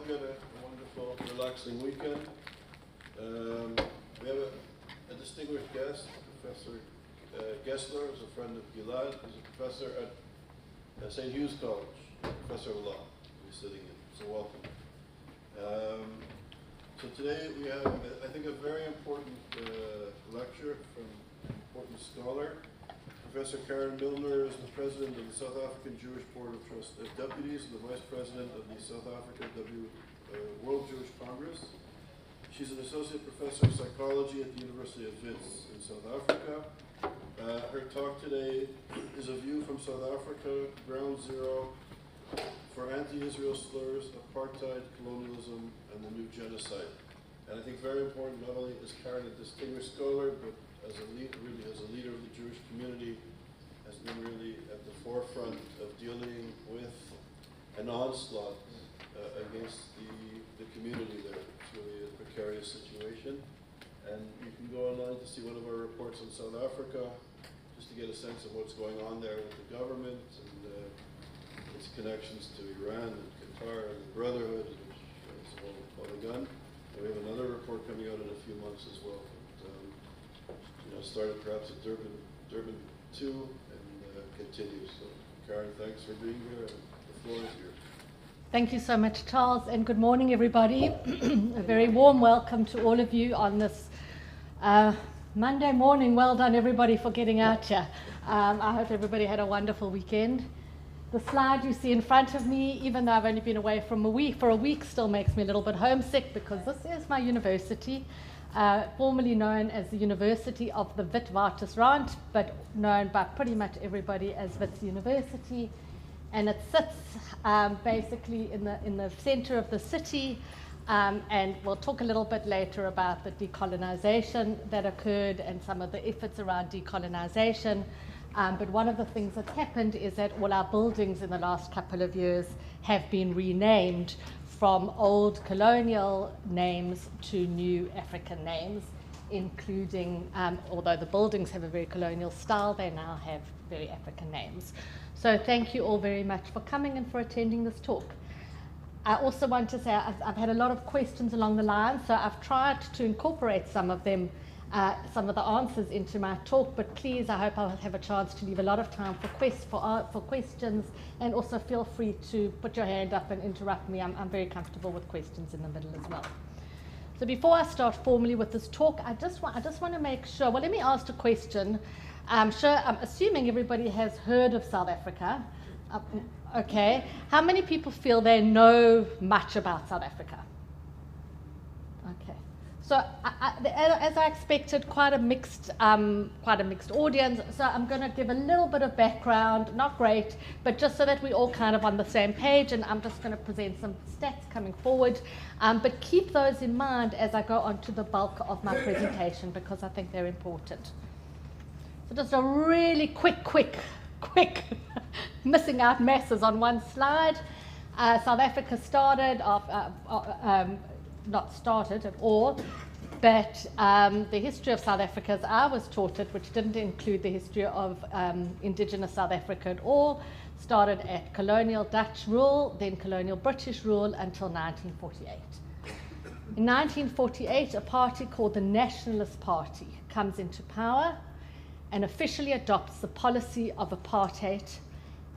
hope you had a wonderful, relaxing weekend. We have a distinguished guest, Professor Gessler, who's a friend of Gilad, who's a professor at St. Hugh's College, professor of law, who's sitting in. So welcome. So today we have, I think, a very important lecture from an important scholar. Professor Karen Milner is the president of the South African Jewish Board of Deputies and the vice president of the South Africa World Jewish Congress. She's an associate professor of psychology at the University of Wits in South Africa. Her talk today is a view from South Africa, ground zero for anti-Israel slurs, apartheid, colonialism, and the new genocide. And I think very important, not only is Karen a distinguished scholar, but as a leader of the Jewish community, has been really at the forefront of dealing with an onslaught against the community there. It's really a precarious situation. And you can go online to see one of our reports on South Africa, just to get a sense of what's going on there with the government and its connections to Iran and Qatar and the Brotherhood, which is all a gun. And we have another report coming out in a few months as well. Started perhaps at Durban 2 and continues. So Karen, thanks for being here, and the floor is yours. Thank you so much, Charles, and good morning, everybody. A very warm welcome to all of you on this Monday morning. Well done, everybody, for getting out here. I hope everybody had a wonderful weekend. The slide you see in front of me, even though I've only been away for a week, still makes me a little bit homesick because this is my university. Formerly known as the University of the Witwatersrand, but known by pretty much everybody as Wits University. And it sits basically in the center of the city, and we'll talk a little bit later about the decolonization that occurred and some of the efforts around decolonization. But one of the things that's happened is that all our buildings in the last couple of years have been renamed from old colonial names to new African names, including, although the buildings have a very colonial style, they now have very African names. So thank you all very much for coming and for attending this talk. I also want to say I've had a lot of questions along the line, so I've tried to incorporate some of them, some of the answers into my talk, but please, I hope I'll have a chance to leave a lot of time for questions, and also feel free to put your hand up and interrupt me. I'm very comfortable with questions in the middle as well. So before I start formally with this talk, I just want to make sure, well, let me ask a question. I'm assuming everybody has heard of South Africa. Okay. How many people feel they know much about South Africa? Okay. So as I expected, quite a mixed audience. So I'm going to give a little bit of background, not great, but just so that we're all kind of on the same page. And I'm just going to present some stats coming forward. But keep those in mind as I go on to the bulk of my presentation, because I think they're important. So just a really quick missing out masses on one slide. South Africa started off. Not started at all, but the history of South Africa, as I was taught it, which didn't include the history of indigenous South Africa at all, started at colonial Dutch rule, then colonial British rule until 1948. In 1948, a party called the Nationalist Party comes into power and officially adopts the policy of apartheid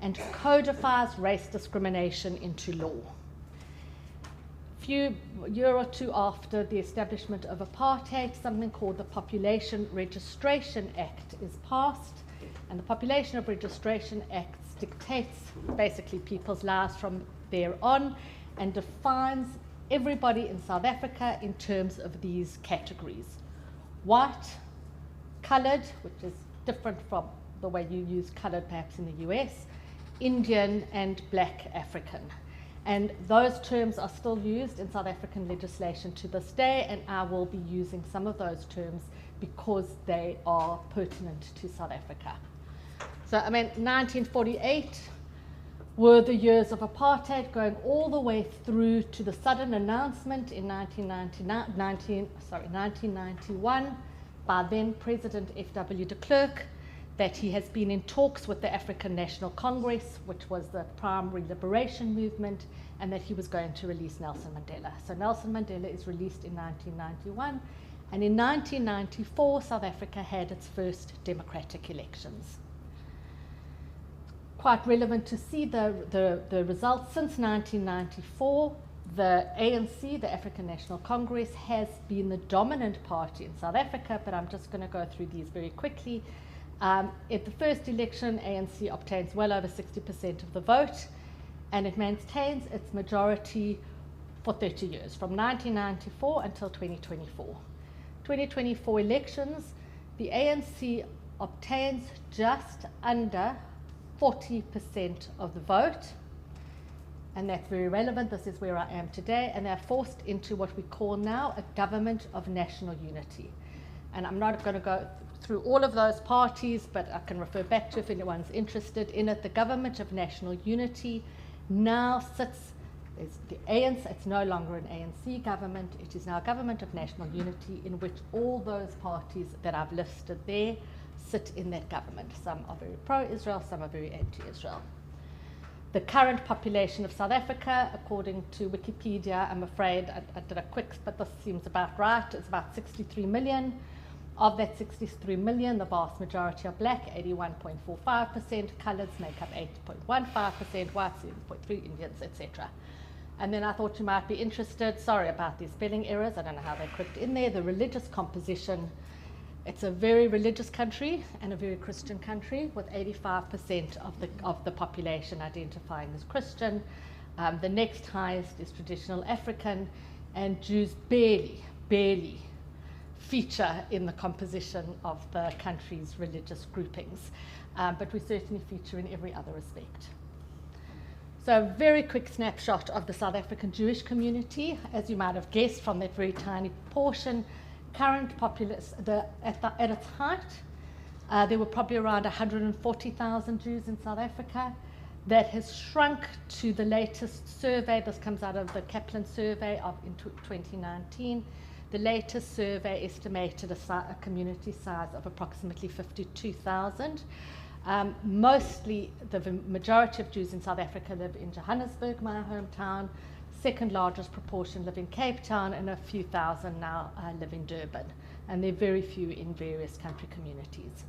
and codifies race discrimination into law. Year or two after the establishment of apartheid, something called the Population Registration Act is passed, and the Population Registration Act dictates basically people's lives from there on and defines everybody in South Africa in terms of these categories: white, colored, which is different from the way you use colored perhaps in the US, Indian, and black African. And those terms are still used in South African legislation to this day, and I will be using some of those terms because they are pertinent to South Africa. So, 1948 were the years of apartheid, going all the way through to the sudden announcement in 1991 by then President F.W. de Klerk that he has been in talks with the African National Congress, which was the primary liberation movement, and that he was going to release Nelson Mandela. So Nelson Mandela is released in 1991, and in 1994, South Africa had its first democratic elections. Quite relevant to see the results. Since 1994, the ANC, the African National Congress, has been the dominant party in South Africa, but I'm just going to go through these very quickly. At the first election, ANC obtains well over 60% of the vote, and it maintains its majority for 30 years, from 1994 until 2024. 2024 elections, the ANC obtains just under 40% of the vote, and that's very relevant. This is where I am today, and they're forced into what we call now a government of national unity. And I'm not going to go through all of those parties, but I can refer back to if anyone's interested in it. The government of national unity now sits, it's the ANC, it's no longer an ANC government, it is now a government of national unity in which all those parties that I've listed there sit in that government. Some are very pro-Israel, some are very anti-Israel. The current population of South Africa, according to Wikipedia, I'm afraid I did a quick, but this seems about right, it's about 63 million. Of that 63 million, the vast majority are black, 81.45%, colours make up 8.15%, whites 7.3%, Indians, etc. And then I thought you might be interested, sorry about these spelling errors, I don't know how they're crept in there, the religious composition. It's a very religious country and a very Christian country, with 85% of the population identifying as Christian. The next highest is traditional African, and Jews barely feature in the composition of the country's religious groupings, but we certainly feature in every other respect. So a very quick snapshot of the South African Jewish community. As you might have guessed from that very tiny portion, current populace, at its height, there were probably around 140,000 Jews in South Africa. That has shrunk to the latest survey. This comes out of the Kaplan survey in 2019. The latest survey estimated a community size of approximately 52,000. Mostly, the majority of Jews in South Africa live in Johannesburg, my hometown. Second largest proportion live in Cape Town, and a few thousand now live in Durban. And there are very few in various country communities.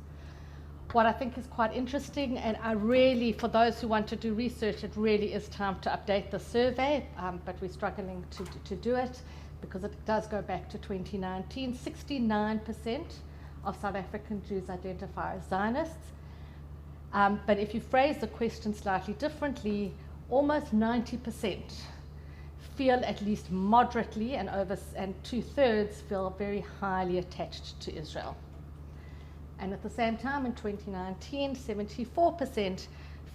What I think is quite interesting, and I really, for those who want to do research, it really is time to update the survey, but we're struggling to do it, because it does go back to 2019. 69% of South African Jews identify as Zionists. But if you phrase the question slightly differently, almost 90% feel at least moderately, and 2/3 feel very highly attached to Israel. And at the same time, in 2019, 74%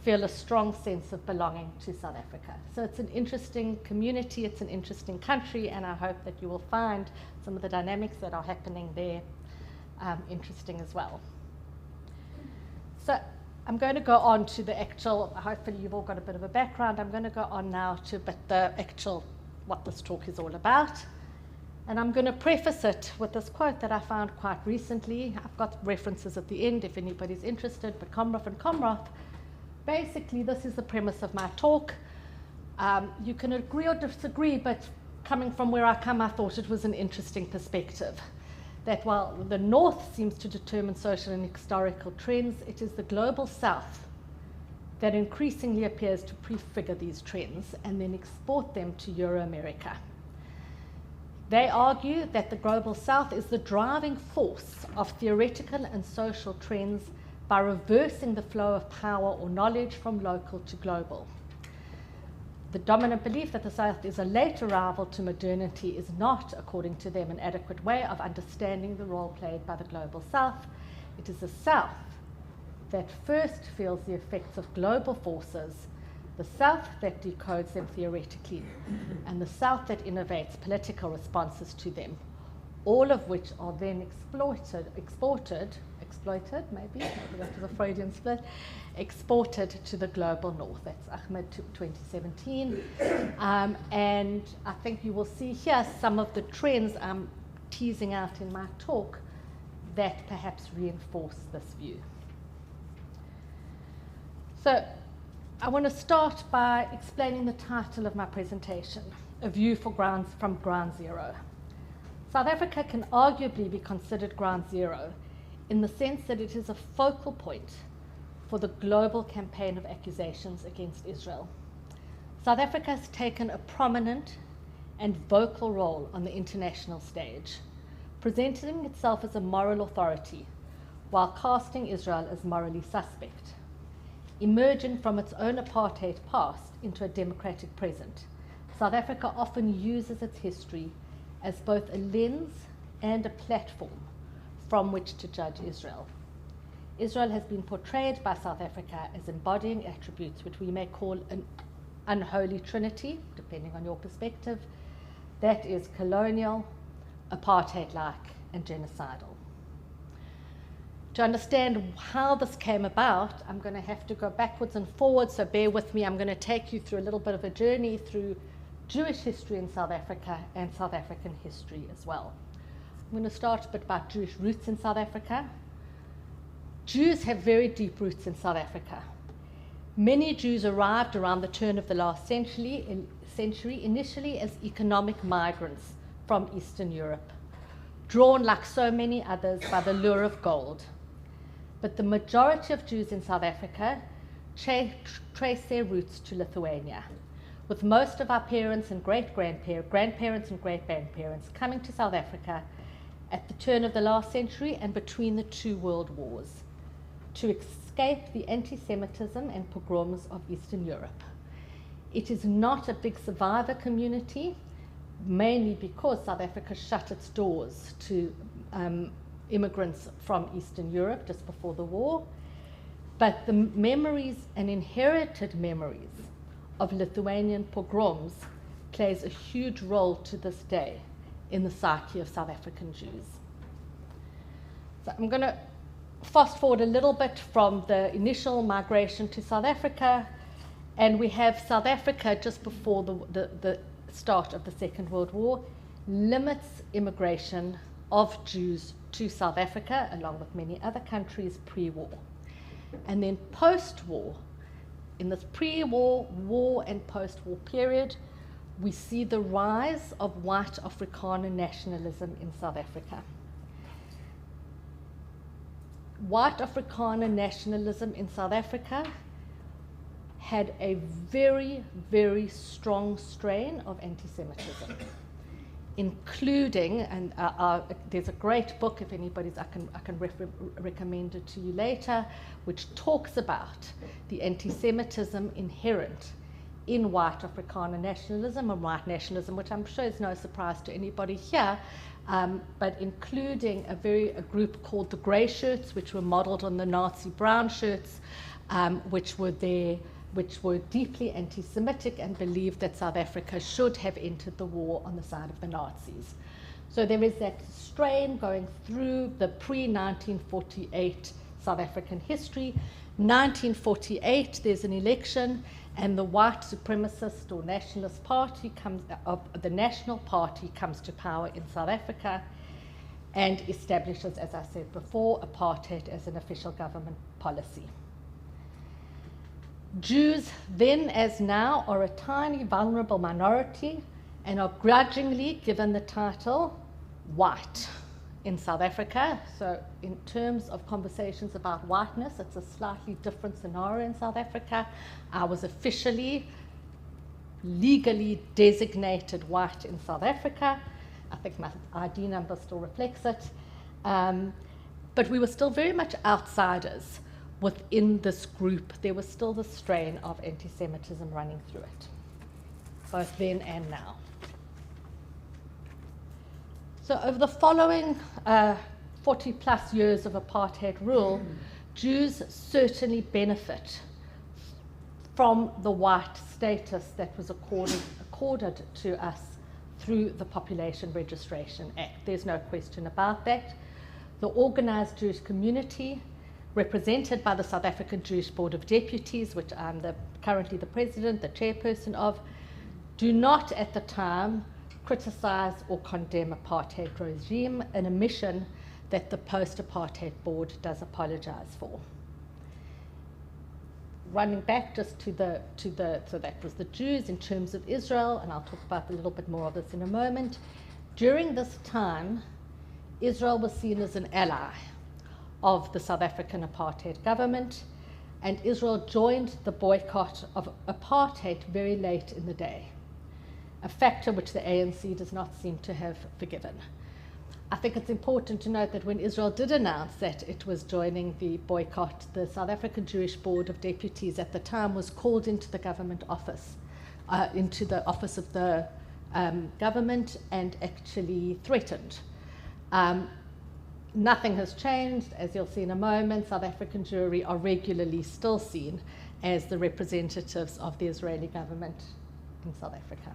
feel a strong sense of belonging to South Africa. So it's an interesting community, it's an interesting country, and I hope that you will find some of the dynamics that are happening there interesting as well. So I'm going to go on to the actual, hopefully you've all got a bit of a background, I'm going to go on now to the actual, what this talk is all about. And I'm going to preface it with this quote that I found quite recently. I've got references at the end if anybody's interested, but Komroff and Komroff, basically this is the premise of my talk. You can agree or disagree, but coming from where I come, I thought it was an interesting perspective. That while the North seems to determine social and historical trends, it is the global South that increasingly appears to prefigure these trends and then export them to Euro-America. They argue that the global South is the driving force of theoretical and social trends by reversing the flow of power or knowledge from local to global. The dominant belief that the South is a late arrival to modernity is not, according to them, an adequate way of understanding the role played by the global South. It is the South that first feels the effects of global forces, the South that decodes them theoretically, and the South that innovates political responses to them, all of which are then exported, maybe that was a Freudian split, exported to the global North. That's Ahmed 2017. And I think you will see here some of the trends I'm teasing out in my talk that perhaps reinforce this view. So I want to start by explaining the title of my presentation, A View from Ground Zero. South Africa can arguably be considered ground zero in the sense that it is a focal point for the global campaign of accusations against Israel. South Africa has taken a prominent and vocal role on the international stage, presenting itself as a moral authority while casting Israel as morally suspect, emerging from its own apartheid past into a democratic present. South Africa often uses its history as both a lens and a platform from which to judge Israel. Israel has been portrayed by South Africa as embodying attributes which we may call an unholy trinity, depending on your perspective, that is colonial, apartheid-like, and genocidal. To understand how this came about, I'm going to have to go backwards and forwards, so bear with me. I'm going to take you through a little bit of a journey through Jewish history in South Africa and South African history as well. I'm going to start a bit about Jewish roots in South Africa. Jews have very deep roots in South Africa. Many Jews arrived around the turn of the last century, initially as economic migrants from Eastern Europe, drawn like so many others by the lure of gold. But the majority of Jews in South Africa trace their roots to Lithuania, with most of our parents and grandparents and great-grandparents coming to South Africa at the turn of the last century and between the two world wars to escape the anti-Semitism and pogroms of Eastern Europe. It is not a big survivor community, mainly because South Africa shut its doors to immigrants from Eastern Europe just before the war, but the memories and inherited memories of Lithuanian pogroms plays a huge role to this day in the psyche of South African Jews. So I'm going to fast forward a little bit from the initial migration to South Africa, and we have South Africa just before the start of the Second World War limits immigration of Jews to South Africa, along with many other countries pre-war. And then post-war, in this pre-war, war, and post-war period, we see the rise of white Afrikaner nationalism in South Africa. White Afrikaner nationalism in South Africa had a very, very strong strain of anti-Semitism, including, and there's a great book, if anybody's, I can recommend it to you later, which talks about the anti-Semitism inherent in white Afrikaner nationalism and white nationalism, which I'm sure is no surprise to anybody here, but including a group called the Grey Shirts, which were modeled on the Nazi brown shirts, which were deeply anti-Semitic and believed that South Africa should have entered the war on the side of the Nazis. So there is that strain going through the pre-1948 South African history. 1948, there's an election, and the white supremacist or nationalist party the National Party comes to power in South Africa and establishes, as I said before, apartheid as an official government policy. Jews then as now are a tiny vulnerable minority and are grudgingly given the title white in South Africa. So in terms of conversations about whiteness, it's a slightly different scenario in South Africa. I was officially, legally designated white in South Africa. I think my ID number still reflects it. But we were still very much outsiders within this group. There was still the strain of anti-Semitism running through it, both then and now. So over the following 40 plus years of apartheid rule, Jews certainly benefit from the white status that was accorded to us through the Population Registration Act. There's no question about that. The organized Jewish community, represented by the South African Jewish Board of Deputies, which I'm currently the president, the chairperson of, do not at the time criticize or condemn apartheid regime, an omission that the post-apartheid board does apologize for. running back just to the, so that was the Jews in terms of Israel, and I'll talk about a little bit more of this in a moment. During this time, Israel was seen as an ally of the South African apartheid government, and Israel joined the boycott of apartheid very late in the day, a factor which the ANC does not seem to have forgiven. I think it's important to note that when Israel did announce that it was joining the boycott, the South African Jewish Board of Deputies at the time was called into the government office, into the office of the government, and actually threatened. Nothing has changed. As you'll see in a moment, South African Jewry are regularly still seen as the representatives of the Israeli government in South Africa.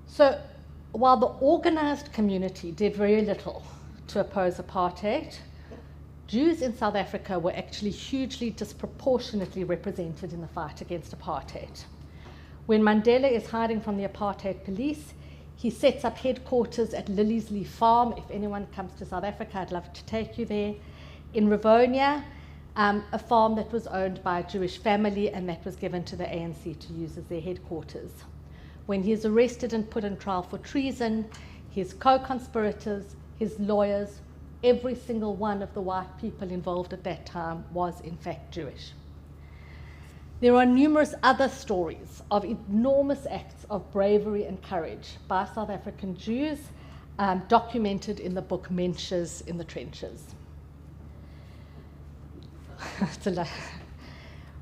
So while the organized community did very little to oppose apartheid, Jews in South Africa were actually hugely disproportionately represented in the fight against apartheid. When Mandela is hiding from the apartheid police, he sets up headquarters at Liliesleaf Farm. If anyone comes to South Africa, I'd love to take you there. In Rivonia, a farm that was owned by a Jewish family and that was given to the ANC to use as their headquarters. When he is arrested and put on trial for treason, his co-conspirators, his lawyers, every single one of the white people involved at that time was in fact Jewish. There are numerous other stories of enormous acts of bravery and courage by South African Jews documented in the book Mensches in the Trenches.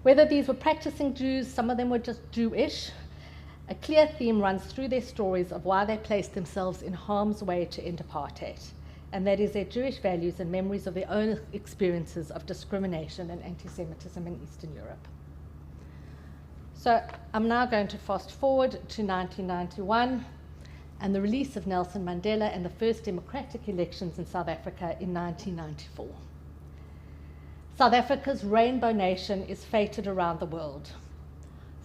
Whether these were practicing Jews, some of them were just Jewish, a clear theme runs through their stories of why they placed themselves in harm's way to end apartheid, and that is their Jewish values and memories of their own experiences of discrimination and anti-Semitism in Eastern Europe. So I'm now going to fast forward to 1991 and the release of Nelson Mandela and the first democratic elections in South Africa in 1994. South Africa's rainbow nation is feted around the world.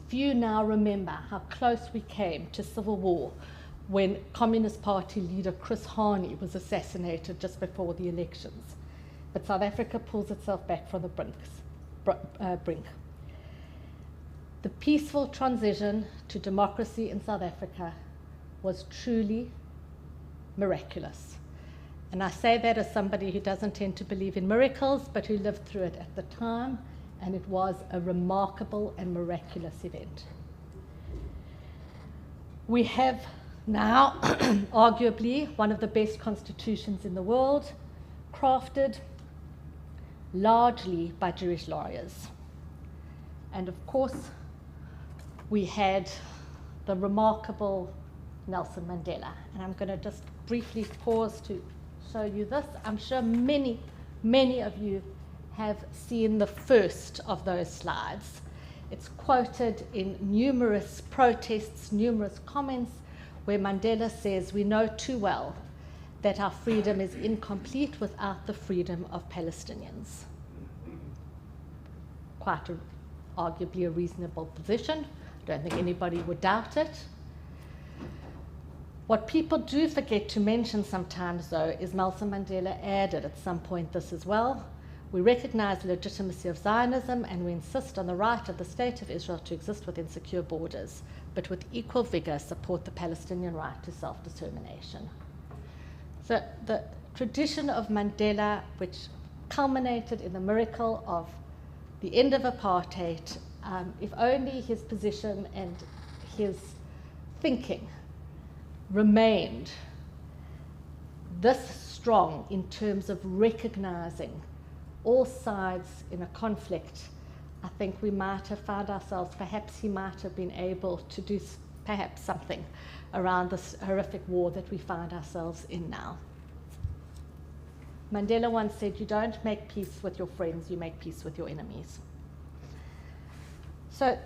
Few now remember how close we came to civil war when Communist Party leader Chris Hani was assassinated just before the elections. But South Africa pulls itself back from the brink. The peaceful transition to democracy in South Africa was truly miraculous. And I say that as somebody who doesn't tend to believe in miracles, but who lived through it at the time, and it was a remarkable and miraculous event. We have now, arguably, one of the best constitutions in the world, crafted largely by Jewish lawyers. And of course, we had the remarkable Nelson Mandela. And I'm going to just briefly pause to show you this. I'm sure many, many of you have seen the first of those slides. It's quoted in numerous protests, numerous comments, where Mandela says, "We know too well that our freedom is incomplete without the freedom of Palestinians." Quite arguably a reasonable position. I don't think anybody would doubt it. What people do forget to mention sometimes, though, is Nelson Mandela added at some point this as well: "We recognize the legitimacy of Zionism and we insist on the right of the State of Israel to exist within secure borders, but with equal vigor support the Palestinian right to self-determination." So the tradition of Mandela, which culminated in the miracle of the end of apartheid, if only his position and his thinking remained this strong in terms of recognizing all sides in a conflict, I think we might have found ourselves, perhaps he might have been able to do perhaps something around this horrific war that we find ourselves in now. Mandela once said, "You don't make peace with your friends, you make peace with your enemies." So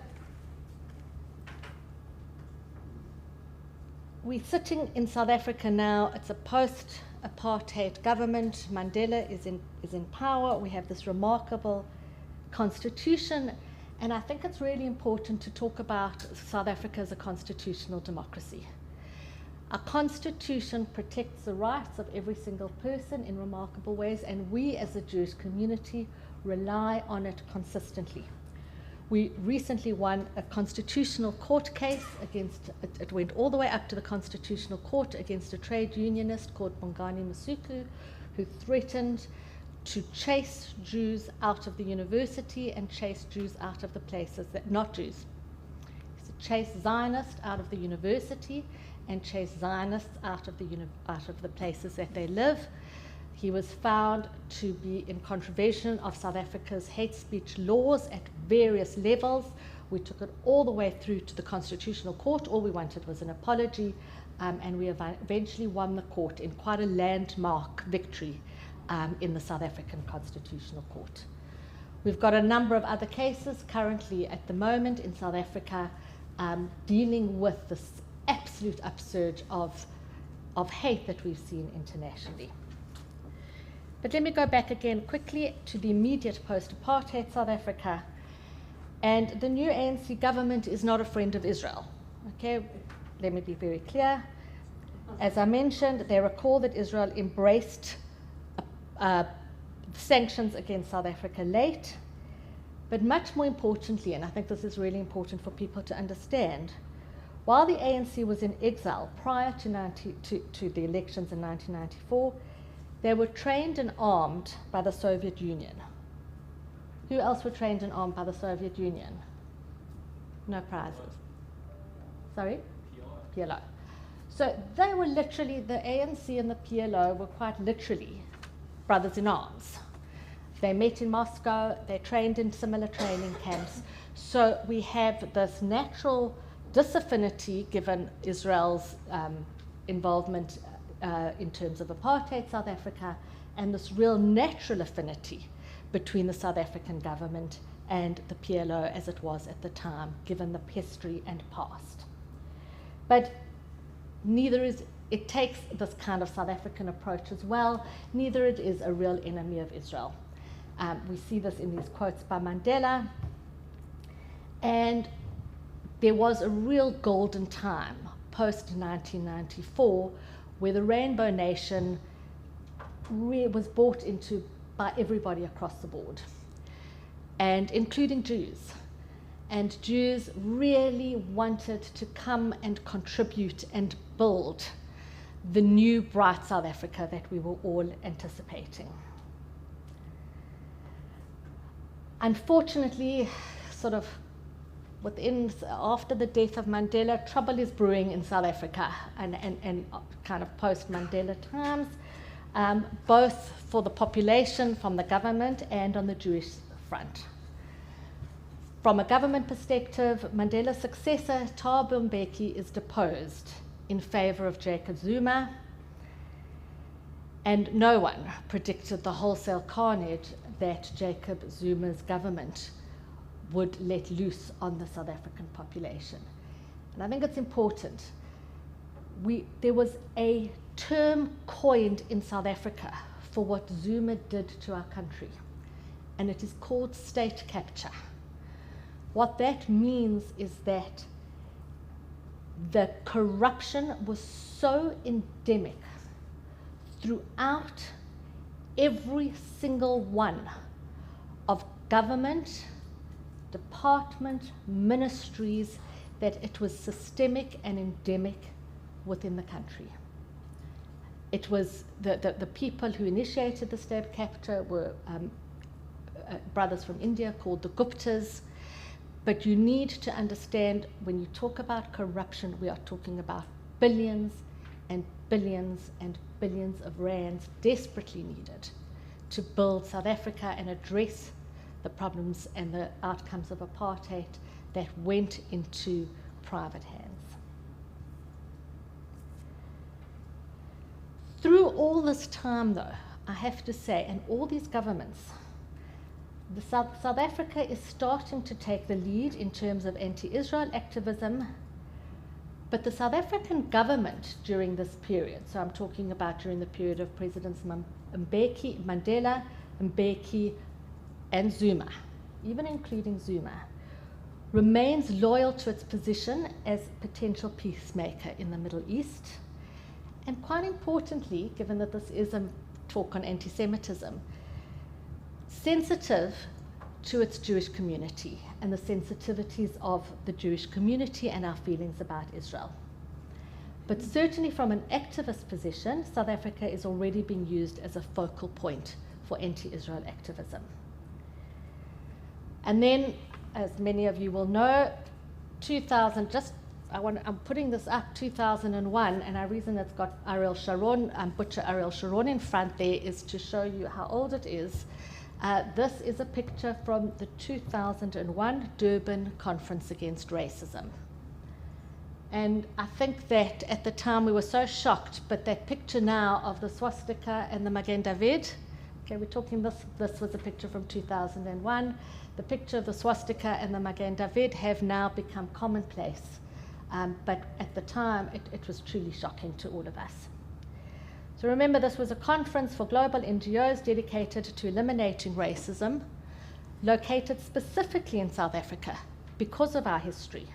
we're sitting in South Africa now. It's a post-apartheid government. Mandela is in power. We have this remarkable constitution, and I think it's really important to talk about South Africa as a constitutional democracy. Our constitution protects the rights of every single person in remarkable ways, and we as a Jewish community rely on it consistently. We recently won a constitutional court case against, it went all the way up to the constitutional court against a trade unionist called Bongani Masuku, who threatened to chase Jews out of the university and chase Jews out of the places that, not Jews, so chase Zionists out of the university and chase Zionists out of the places that they live. He was found to be in contravention of South Africa's hate speech laws at various levels. We took it all the way through to the Constitutional Court. All we wanted was an apology, and we eventually won the court in quite a landmark victory in the South African Constitutional Court. We've got a number of other cases currently at the moment in South Africa dealing with this absolute upsurge of hate that we've seen internationally. But let me go back again quickly to the immediate post-apartheid South Africa. And the new ANC government is not a friend of Israel. Okay, let me be very clear. As I mentioned, they recall that Israel embraced sanctions against South Africa late. But much more importantly, and I think this is really important for people to understand, while the ANC was in exile prior to the elections in 1994, they were trained and armed by the Soviet Union. Who else were trained and armed by the Soviet Union? No prizes. Sorry? PLO. So they were literally, the ANC and the PLO were quite literally brothers in arms. They met in Moscow, they trained in similar training camps. So we have this natural disaffinity given Israel's involvement in terms of apartheid South Africa, and this real natural affinity between the South African government and the PLO as it was at the time, given the history and past. But neither is, it takes this kind of South African approach as well, neither it is a real enemy of Israel. We see this in these quotes by Mandela, and there was a real golden time post-1994 where the Rainbow Nation was bought into by everybody across the board, and including Jews. And Jews really wanted to come and contribute and build the new bright South Africa that we were all anticipating. Unfortunately, sort of after the death of Mandela, trouble is brewing in South Africa and kind of post-Mandela times, both for the population, from the government, and on the Jewish front. From a government perspective, Mandela's successor, Thabo Mbeki, is deposed in favor of Jacob Zuma, and no one predicted the wholesale carnage that Jacob Zuma's government would let loose on the South African population. And I think it's important. There was a term coined in South Africa for what Zuma did to our country, and it is called state capture. What that means is that the corruption was so endemic throughout every single one of government, department, ministries, that it was systemic and endemic within the country. It was the people who initiated the state capture were brothers from India called the Guptas. But you need to understand, when you talk about corruption, we are talking about billions and billions and billions of rands desperately needed to build South Africa and address the problems and the outcomes of apartheid that went into private hands. Through all this time, though, I have to say, and all these governments, South Africa is starting to take the lead in terms of anti-Israel activism, but the South African government during this period, so I'm talking about during the period of Presidents Mbeki, Mandela, Mbeki, and Zuma, even including Zuma, remains loyal to its position as potential peacemaker in the Middle East. And quite importantly, given that this is a talk on anti-Semitism, sensitive to its Jewish community and the sensitivities of the Jewish community and our feelings about Israel. But certainly from an activist position, South Africa is already being used as a focal point for anti-Israel activism. And then, as many of you will know, I'm putting this up, 2001, and our reason it's got Ariel Sharon, Butcher Ariel Sharon in front there is to show you how old it is. This is a picture from the 2001 Durban Conference Against Racism. And I think that at the time we were so shocked, but that picture now of the swastika and the Magen David, okay, we're talking this was a picture from 2001. The picture of the swastika and the Magen David have now become commonplace. But at the time, it was truly shocking to all of us. So remember, this was a conference for global NGOs dedicated to eliminating racism, located specifically in South Africa because of our history.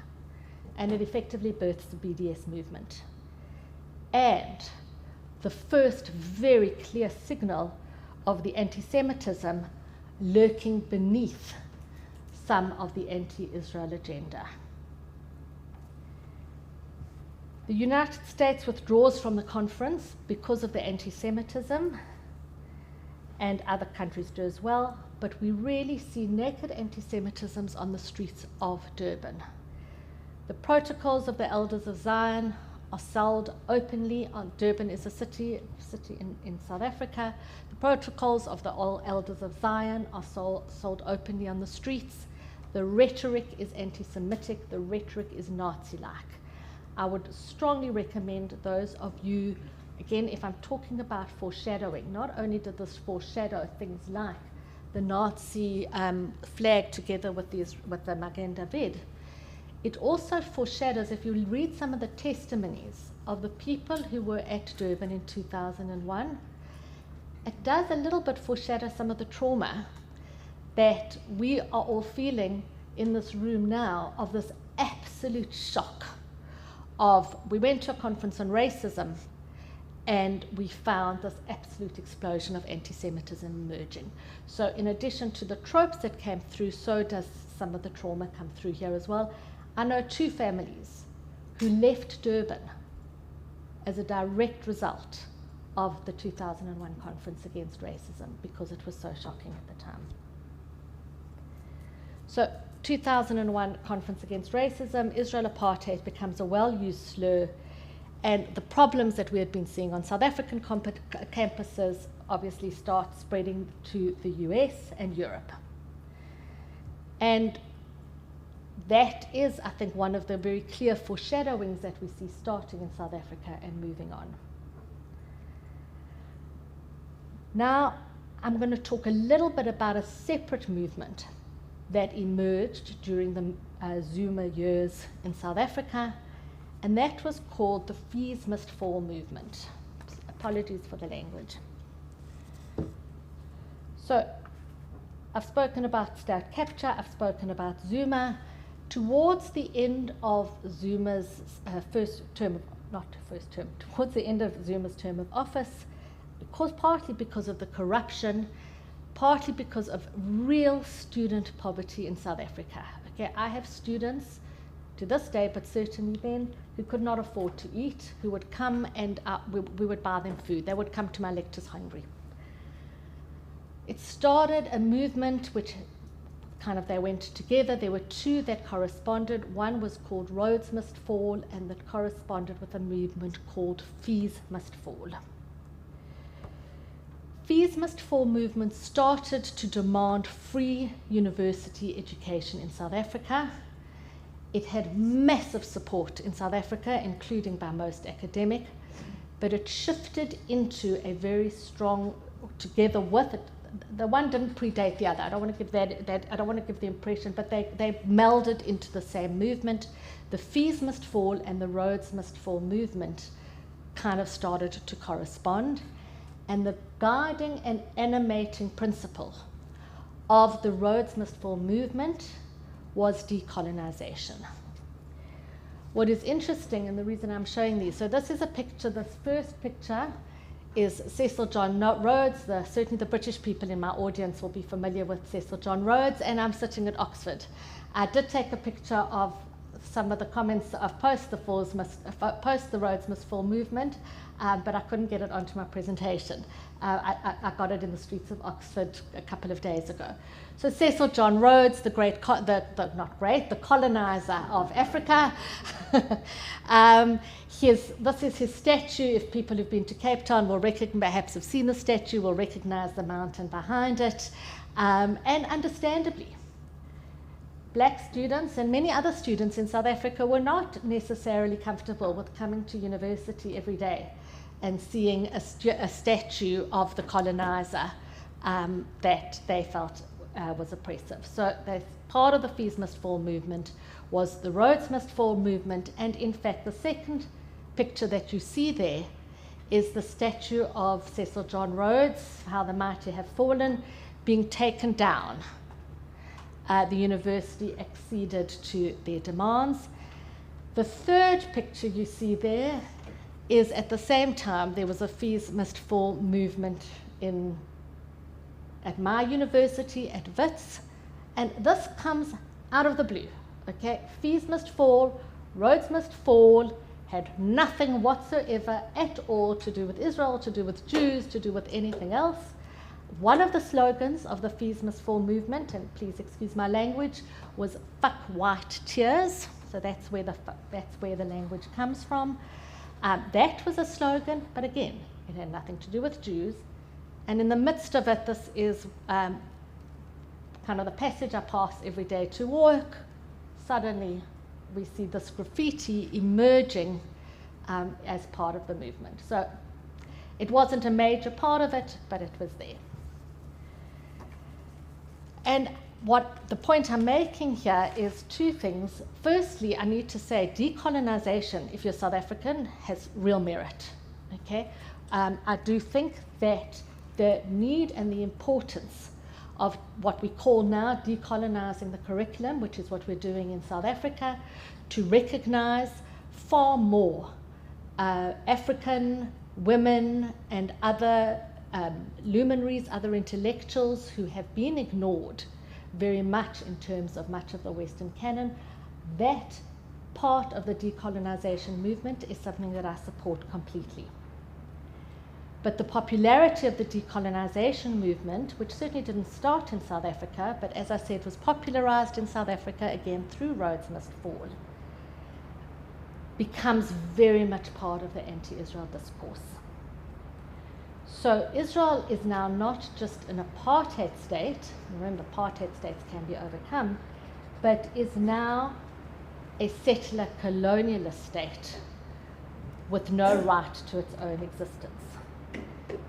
And it effectively births the BDS movement. And the first very clear signal of the anti-Semitism lurking beneath some of the anti-Israel agenda. The United States withdraws from the conference because of the anti-Semitism, and other countries do as well, but we really see naked anti-Semitisms on the streets of Durban. The protocols of the Elders of Zion are sold openly. Durban is a city in South Africa. The protocols of the Elders of Zion are sold openly on the streets. The rhetoric is anti-Semitic. The rhetoric is Nazi-like. I would strongly recommend those of you, again, if I'm talking about foreshadowing, not only did this foreshadow things like the Nazi flag together with the Magen David, it also foreshadows, if you read some of the testimonies of the people who were at Durban in 2001, it does a little bit foreshadow some of the trauma that we are all feeling in this room now, of this absolute shock of, we went to a conference on racism and we found this absolute explosion of anti-Semitism emerging. So in addition to the tropes that came through, so does some of the trauma come through here as well. I know two families who left Durban as a direct result of the 2001 Conference Against Racism because it was so shocking at the time. So 2001 Conference Against Racism, Israel apartheid becomes a well-used slur, and the problems that we had been seeing on South African campuses obviously start spreading to the US and Europe. And that is, I think, one of the very clear foreshadowings that we see starting in South Africa and moving on. Now, I'm going to talk a little bit about a separate movement that emerged during the Zuma years in South Africa, and that was called the Fees Must Fall movement. Apologies for the language. So, I've spoken about state capture, I've spoken about Zuma. Towards the end of Zuma's towards the end of Zuma's term of office, partly because of the corruption, partly because of real student poverty in South Africa. Okay, I have students to this day, but certainly then, who could not afford to eat, who would come and we would buy them food. They would come to my lectures hungry. It started a movement which they went together. There were two that corresponded. One was called Rhodes Must Fall, and that corresponded with a movement called Fees Must Fall. Fees Must Fall movement started to demand free university education in South Africa. It had massive support in South Africa, including by most academic, but it shifted into a very strong, together with it, the one didn't predate the other. I don't want to give I don't want to give the impression, but they melded into the same movement. The Fees Must Fall and the Rhodes Must Fall movement kind of started to correspond. And the guiding and animating principle of the Rhodes Must Fall movement was decolonization. What is interesting, and the reason I'm showing these, so this is a picture, this first picture is Cecil John Rhodes. Certainly the British people in my audience will be familiar with Cecil John Rhodes, and I'm sitting at Oxford. I did take a picture of some of the comments of post the Rhodes Must Fall movement, but I couldn't get it onto my presentation. I got it in the streets of Oxford a couple of days ago. So Cecil John Rhodes, the colonizer of Africa. This is his statue. If people who've been to Cape Town will perhaps have seen the statue, will recognize the mountain behind it. And understandably, black students and many other students in South Africa were not necessarily comfortable with coming to university every day and seeing a statue of the colonizer that they felt was oppressive. So part of the Fees Must Fall movement was the Rhodes Must Fall movement, and in fact the second picture that you see there is the statue of Cecil John Rhodes, How the Mighty Have Fallen, being taken down. The university acceded to their demands. The third picture you see there is at the same time there was a Fees Must Fall movement at my university, at Wits, and this comes out of the blue. Okay, Fees Must Fall, Rhodes Must Fall, had nothing whatsoever at all to do with Israel, to do with Jews, to do with anything else. One of the slogans of the Fees Must Fall movement, and please excuse my language, was "fuck white tears." So that's where the language comes from. That was a slogan, but again, it had nothing to do with Jews. And in the midst of it, this is kind of the passage I pass every day to work. Suddenly, we see this graffiti emerging as part of the movement. So it wasn't a major part of it, but it was there. And the point I'm making here is two things. Firstly, I need to say decolonization, if you're South African, has real merit. Okay, I do think that the need and the importance of what we call now decolonizing the curriculum, which is what we're doing in South Africa, to recognize far more African women and other luminaries, other intellectuals who have been ignored very much in terms of much of the Western canon. That part of the decolonization movement is something that I support completely. But the popularity of the decolonization movement, which certainly didn't start in South Africa, but as I said, was popularized in South Africa again through Rhodes Must Fall, becomes very much part of the anti-Israel discourse. So Israel is now not just an apartheid state, remember apartheid states can be overcome, but is now a settler colonialist state with no right to its own existence.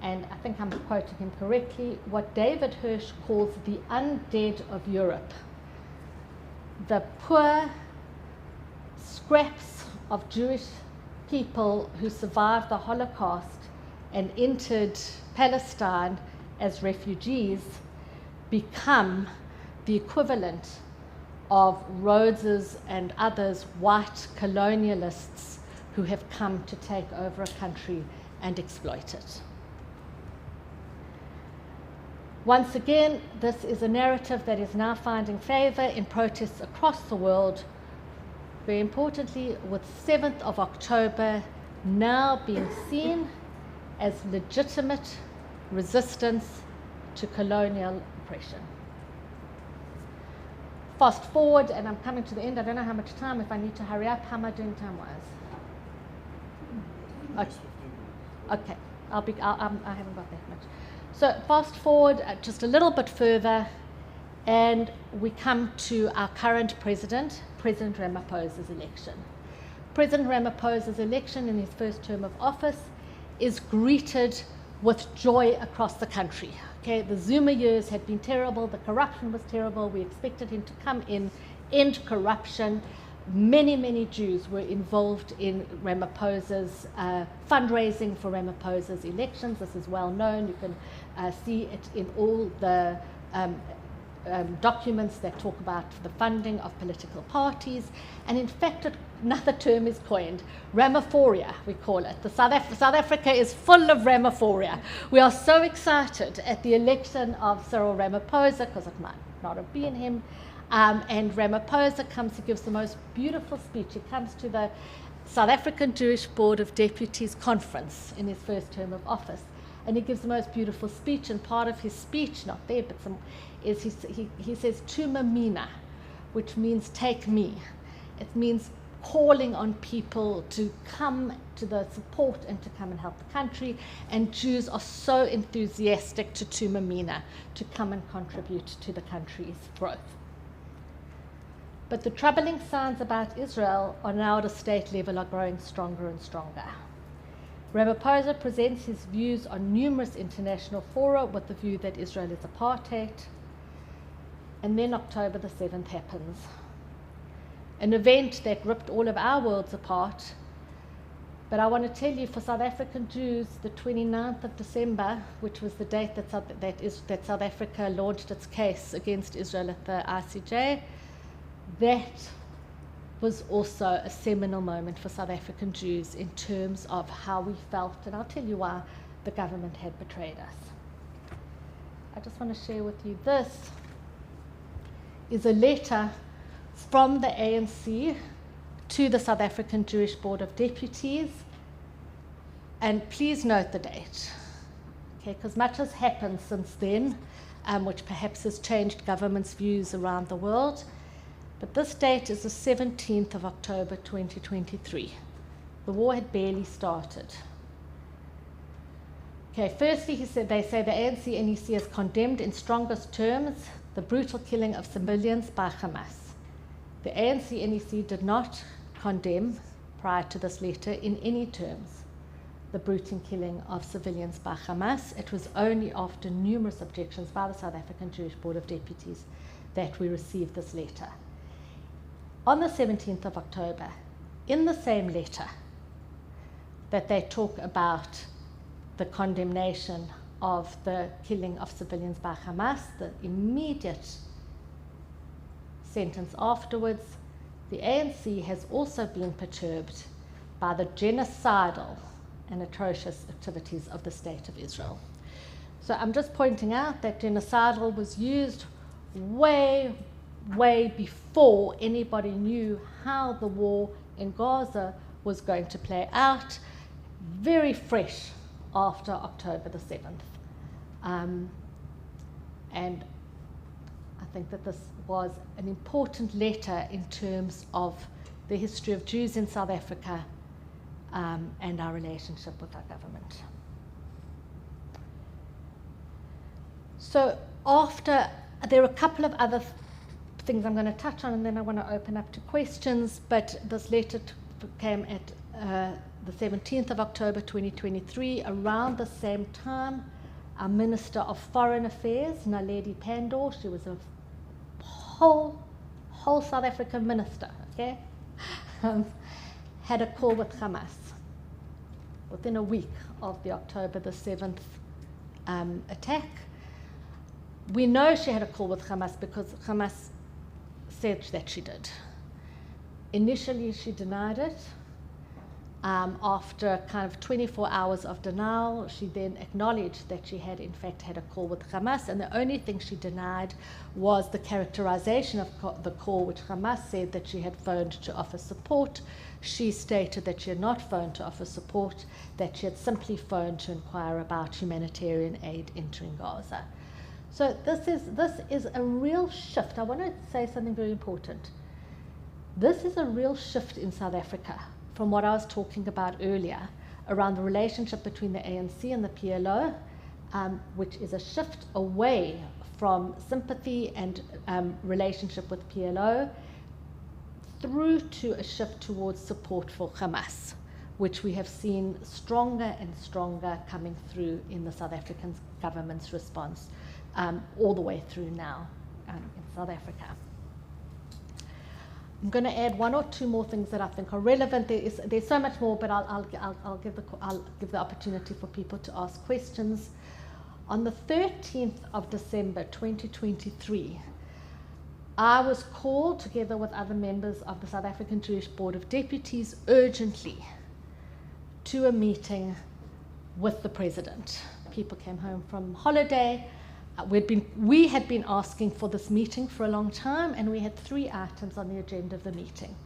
And I think I'm quoting him correctly, what David Hirsch calls the undead of Europe, the poor scraps of Jewish people who survived the Holocaust and entered Palestine as refugees, become the equivalent of Rhodes's and others white colonialists who have come to take over a country and exploit it. Once again, this is a narrative that is now finding favor in protests across the world, very importantly with 7th of October now being seen as legitimate resistance to colonial oppression. Fast forward, and I'm coming to the end. I don't know how much time, if I need to hurry up. How am I doing time-wise? Okay, I haven't got that much. So fast forward just a little bit further, and we come to our current president, President Ramaphosa's election. President Ramaphosa's election in his first term of office is greeted with joy across the country. Okay, the Zuma years had been terrible, the corruption was terrible, we expected him to come in, end corruption. Many Jews were involved in Ramaphosa's fundraising for Ramaphosa's elections. This is well known. You can see it in all the documents that talk about the funding of political parties. And in fact, it another term is coined, Ramaphoria, we call it. South Africa is full of Ramaphoria. We are so excited at the election of Cyril Ramaphosa, because it might not have been him, and Ramaphosa comes, he gives the most beautiful speech. He comes to the South African Jewish Board of Deputies conference in his first term of office, and he gives the most beautiful speech, and part of his speech, not there, but is he says, Tuma Mina, which means take me. It means calling on people to come to the support and to come and help the country, and Jews are so enthusiastic to Tuma Mina, to come and contribute to the country's growth. But the troubling signs about Israel are now at a state level are growing stronger and stronger. Ramaphosa presents his views on numerous international fora with the view that Israel is apartheid, and then October the 7th happens. An event that ripped all of our worlds apart. But I want to tell you, for South African Jews, the 29th of December, which was the date that South Africa launched its case against Israel at the ICJ, that was also a seminal moment for South African Jews in terms of how we felt, and I'll tell you why the government had betrayed us. I just want to share with you, this is a letter from the ANC to the South African Jewish Board of Deputies, and please note the date, okay, because much has happened since then, which perhaps has changed government's views around the world, but this date is the 17th of October 2023. The war had barely started. Okay, firstly, they say the ANC NEC has condemned in strongest terms the brutal killing of civilians by Hamas. The ANC NEC did not condemn, prior to this letter, in any terms, the brutal killing of civilians by Hamas. It was only after numerous objections by the South African Jewish Board of Deputies that we received this letter. On the 17th of October, in the same letter that they talk about the condemnation of the killing of civilians by Hamas, the immediate sentence afterwards, the ANC has also been perturbed by the genocidal and atrocious activities of the State of Israel. So I'm just pointing out that genocidal was used way before anybody knew how the war in Gaza was going to play out, very fresh after October the 7th. And I think that this was an important letter in terms of the history of Jews in South Africa and our relationship with our government. So there are a couple of other things I'm going to touch on, and then I want to open up to questions, but this letter came at the 17th of October 2023. Around the same time, our Minister of Foreign Affairs, Naledi Pandor, she was a whole South African minister, okay, had a call with Hamas within a week of the October the 7th attack. We know she had a call with Hamas because Hamas said that she did. Initially, she denied it. After kind of 24 hours of denial, she then acknowledged that she had in fact had a call with Hamas, and the only thing she denied was the characterization of the call, which Hamas said that she had phoned to offer support. She stated that she had not phoned to offer support, that she had simply phoned to inquire about humanitarian aid entering Gaza. So this is a real shift. I want to say something very important. This is a real shift in South Africa from what I was talking about earlier around the relationship between the ANC and the PLO, which is a shift away from sympathy and relationship with PLO through to a shift towards support for Hamas, which we have seen stronger and stronger coming through in the South African government's response all the way through now in South Africa. I'm going to add one or two more things that I think are relevant. There's so much more, but I'll give the opportunity for people to ask questions. On the 13th of December 2023, I was called together with other members of the South African Jewish Board of Deputies urgently to a meeting with the president. People came home from holiday. We had been asking for this meeting for a long time, and we had 3 items on the agenda of the meeting.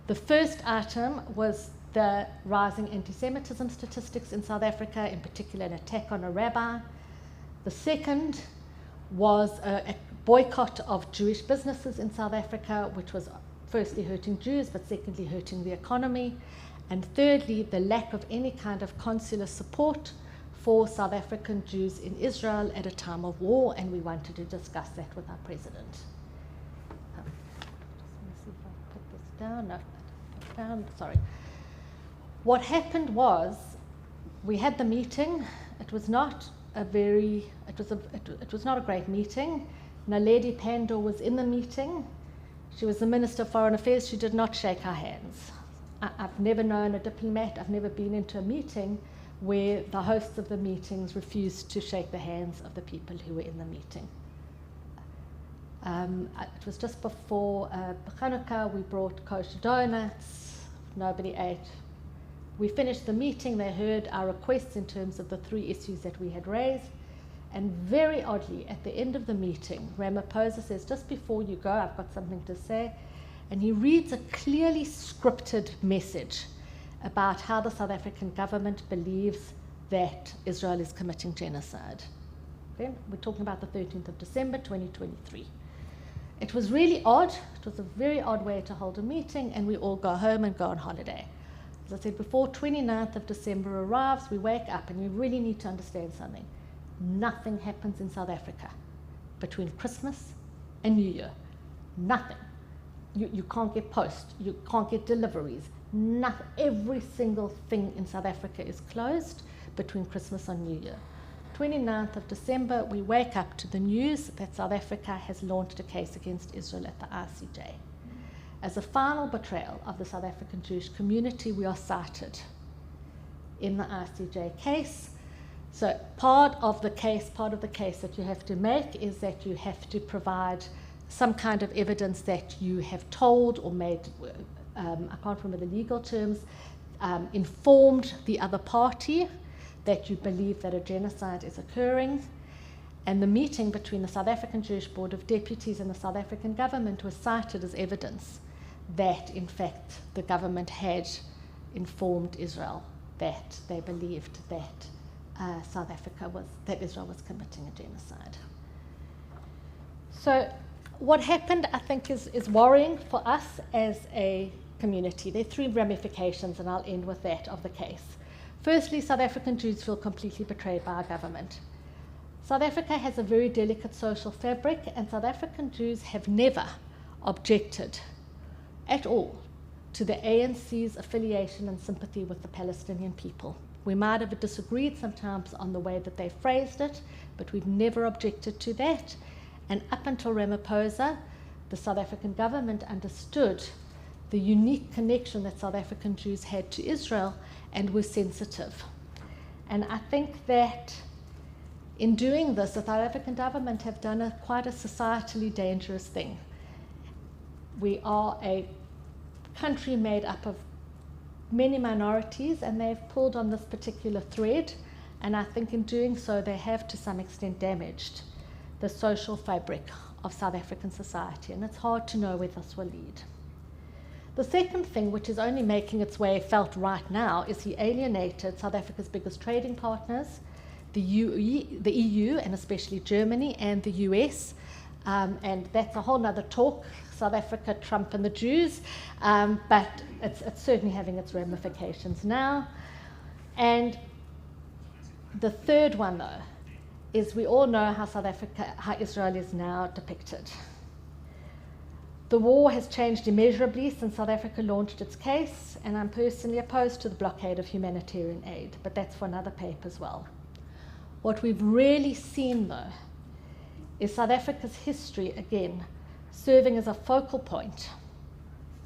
The first item was the rising anti-Semitism statistics in South Africa, in particular an attack on a rabbi. The second was a boycott of Jewish businesses in South Africa, which was firstly hurting Jews, but secondly hurting the economy. And thirdly, the lack of any kind of consular support for South African Jews in Israel at a time of war, and we wanted to discuss that with our president. Just want to see if I put this down. No, put down. Sorry. What happened was, we had the meeting. It was not a great meeting. Naledi Pandor was in the meeting. She was the Minister of Foreign Affairs. She did not shake our hands. I've never known a diplomat, I've never been into a meeting where the hosts of the meetings refused to shake the hands of the people who were in the meeting. It was just before Hanukkah. We brought kosher donuts. Nobody ate. We finished the meeting. They heard our requests in terms of the 3 issues that we had raised. And very oddly, at the end of the meeting, Ramaphosa says, just before you go, I've got something to say. And he reads a clearly scripted message about how the South African government believes that Israel is committing genocide. Okay? We're talking about the 13th of December, 2023. It was really odd. It was a very odd way to hold a meeting, and we all go home and go on holiday. As I said before, 29th of December arrives, we wake up, and we really need to understand something. Nothing happens in South Africa between Christmas and New Year. Nothing. You can't get post, you can't get deliveries, nothing. Every single thing in South Africa is closed between Christmas and New Year. 29th of December, we wake up to the news that South Africa has launched a case against Israel at the ICJ. As a final betrayal of the South African Jewish community, we are cited in the ICJ case. So part of the case that you have to make is that you have to provide some kind of evidence that you have told or made, I can't remember the legal terms, informed the other party that you believe that a genocide is occurring. And the meeting between the South African Jewish Board of Deputies and the South African government was cited as evidence that, in fact, the government had informed Israel that they believed that that Israel was committing a genocide. So what happened, I think, is worrying for us as a community. There are 3 ramifications, and I'll end with that, of the case. Firstly, South African Jews feel completely betrayed by our government. South Africa has a very delicate social fabric, and South African Jews have never objected at all to the ANC's affiliation and sympathy with the Palestinian people. We might have disagreed sometimes on the way that they phrased it, but we've never objected to that. And up until Ramaphosa, the South African government understood the unique connection that South African Jews had to Israel and were sensitive. And I think that in doing this, the South African government have done quite a societally dangerous thing. We are a country made up of many minorities, and they've pulled on this particular thread, and I think in doing so they have to some extent damaged the social fabric of South African society, and it's hard to know where this will lead. The second thing, which is only making its way felt right now, is he alienated South Africa's biggest trading partners, the EU, and especially Germany and the US, and that's a whole nother talk, South Africa, Trump and the Jews, but it's certainly having its ramifications now. And the third one, though, is we all know how Israel is now depicted. The war has changed immeasurably since South Africa launched its case, and I'm personally opposed to the blockade of humanitarian aid, but that's for another paper as well. What we've really seen, though, is South Africa's history, again, serving as a focal point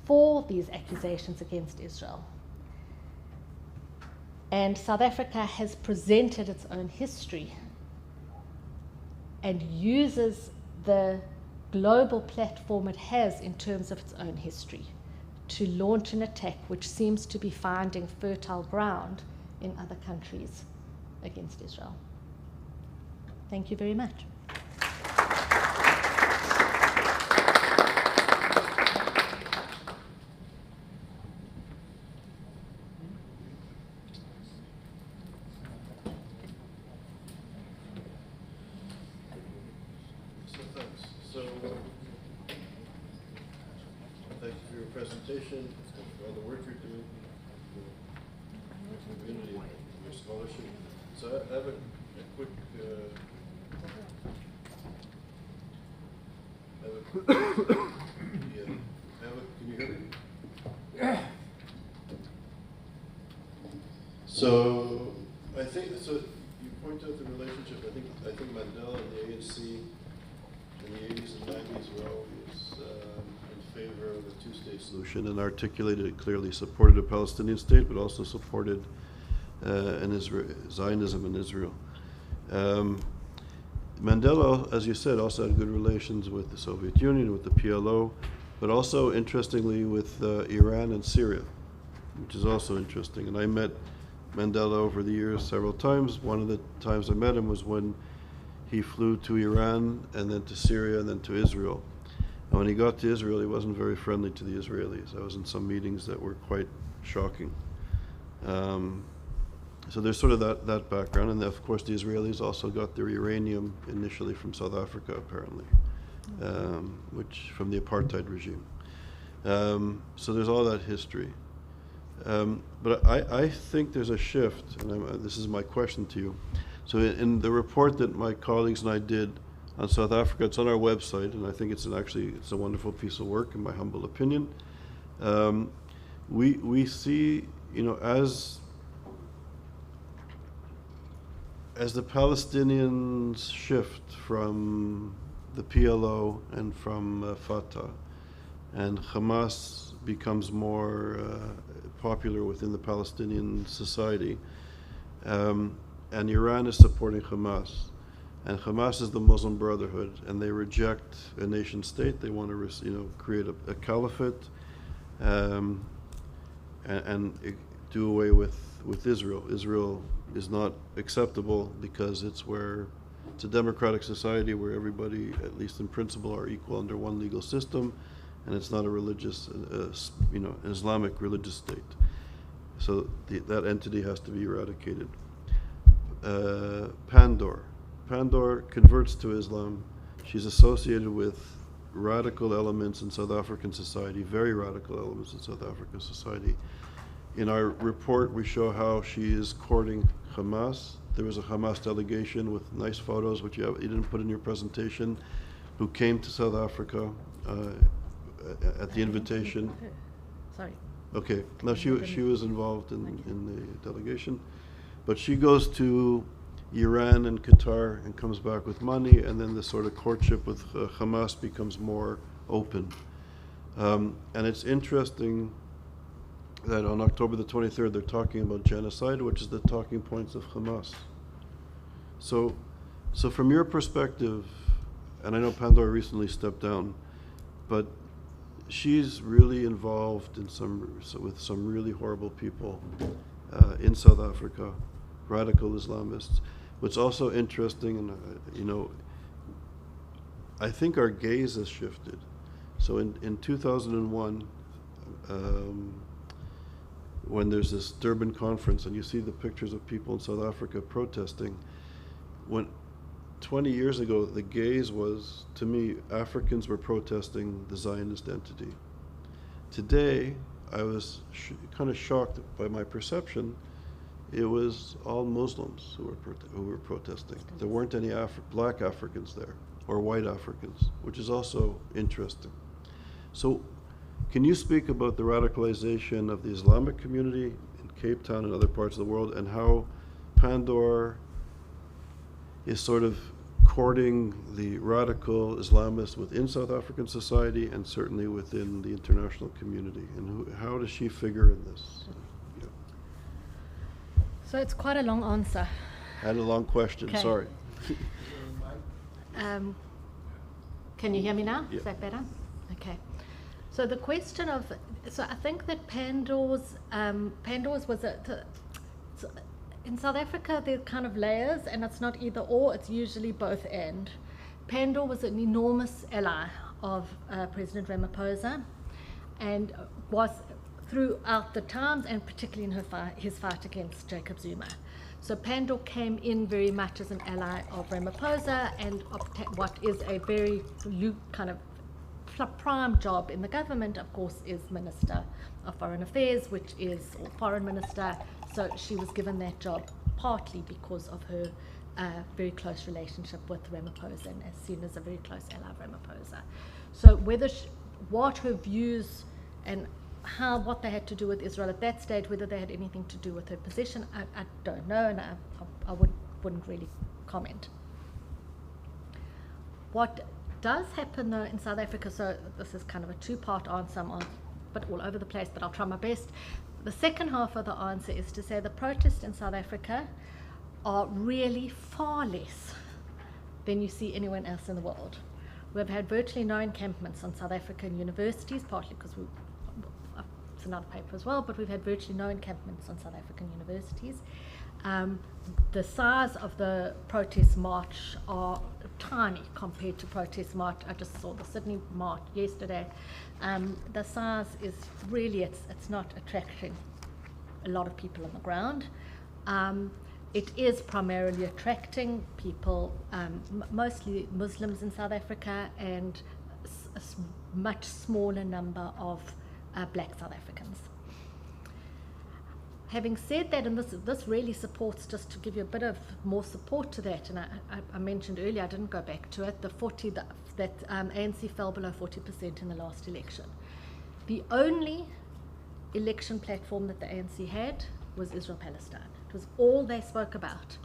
for these accusations against Israel. And South Africa has presented its own history and uses the global platform it has in terms of its own history to launch an attack which seems to be finding fertile ground in other countries against Israel. Thank you very much. Thank you for your presentation, for all the work you're doing, for your community, and your scholarship. So I have a quick, can you hear me? So I think, so you point out the relationship, I think Mandela and the ANC in the 80s and 90s were always in favor of a two-state solution and articulated it clearly, supported a Palestinian state, but also supported Zionism in Israel. Mandela, as you said, also had good relations with the Soviet Union, with the PLO, but also, interestingly, with Iran and Syria, which is also interesting. And I met Mandela over the years several times. One of the times I met him was when he flew to Iran and then to Syria and then to Israel. And when he got to Israel, he wasn't very friendly to the Israelis. I was in some meetings that were quite shocking. So there's sort of that background. And of course, the Israelis also got their uranium initially from South Africa, apparently, which from the apartheid regime. So there's all that history. But I think there's a shift, and this is my question to you. So in the report that my colleagues and I did on South Africa, it's on our website, and I think it's a wonderful piece of work, in my humble opinion. We see, as the Palestinians shift from the PLO and from Fatah, and Hamas becomes more popular within the Palestinian society, and Iran is supporting Hamas, and Hamas is the Muslim Brotherhood, and they reject a nation state. They want to, create a caliphate, and do away with Israel. Israel is not acceptable because it's a democratic society where everybody, at least in principle, are equal under one legal system, and it's not a religious, an Islamic religious state. So that entity has to be eradicated. Pandor converts to Islam. She's associated with radical elements in South African society, very radical elements in South African society. In our report, we show how she is courting Hamas. There was a Hamas delegation with nice photos, which you didn't put in your presentation, who came to South Africa at the invitation. Sorry. Okay. No, she was involved in the delegation, but she goes to Iran and Qatar and comes back with money, and then the sort of courtship with Hamas becomes more open. And it's interesting that on October the 23rd, they're talking about genocide, which is the talking points of Hamas. So from your perspective, and I know Pandora recently stepped down, but she's really involved with some really horrible people in South Africa, radical Islamists. What's also interesting, and I think our gaze has shifted. So in 2001, when there's this Durban conference, and you see the pictures of people in South Africa protesting, when 20 years ago, the gaze was, to me, Africans were protesting the Zionist entity. Today, I was kind of shocked by my perception. It was all Muslims who were protesting. There weren't any black Africans there, or white Africans, which is also interesting. So, can you speak about the radicalization of the Islamic community in Cape Town and other parts of the world, and how Pandor is sort of courting the radical Islamists within South African society and certainly within the international community? And how does she figure in this? So it's quite a long answer. I had a long question, Okay. sorry. Can you hear me now? Yeah. Is that better? Okay. So the question of, so I think that Pandora's was so in South Africa there are kind of layers, and it's not either or, it's usually both and. Pandor was an enormous ally of President Ramaphosa, and was throughout the times, and particularly in his fight against Jacob Zuma. So Pandor came in very much as an ally of Ramaphosa, and what is a very kind of prime job in the government, of course, is Minister of Foreign Affairs, or Foreign Minister. So she was given that job partly because of her very close relationship with Ramaphosa, and as seen as a very close ally of Ramaphosa. So what her views and what they had to do with Israel at that stage, whether they had anything to do with her position, I don't know, and I wouldn't really comment. What does happen though in South Africa, so this is kind of a two-part answer, I'm a bit all over the place, but I'll try my best. The second half of the answer is to say the protests in South Africa are really far less than you see anywhere else in the world. We've had virtually no encampments on South African universities, partly because it's another paper as well, but we've had virtually no encampments on South African universities. The size of the protest march are tiny compared to protest march. I just saw the Sydney march yesterday. The size is really, it's not attracting a lot of people on the ground. It is primarily attracting people, mostly Muslims in South Africa, and a much smaller number of black South Africans. Having said that, and this really supports, just to give you a bit of more support to that, and I mentioned earlier, I didn't go back to it, that ANC fell below 40% in the last election. The only election platform that the ANC had was Israel-Palestine. It was all they spoke about,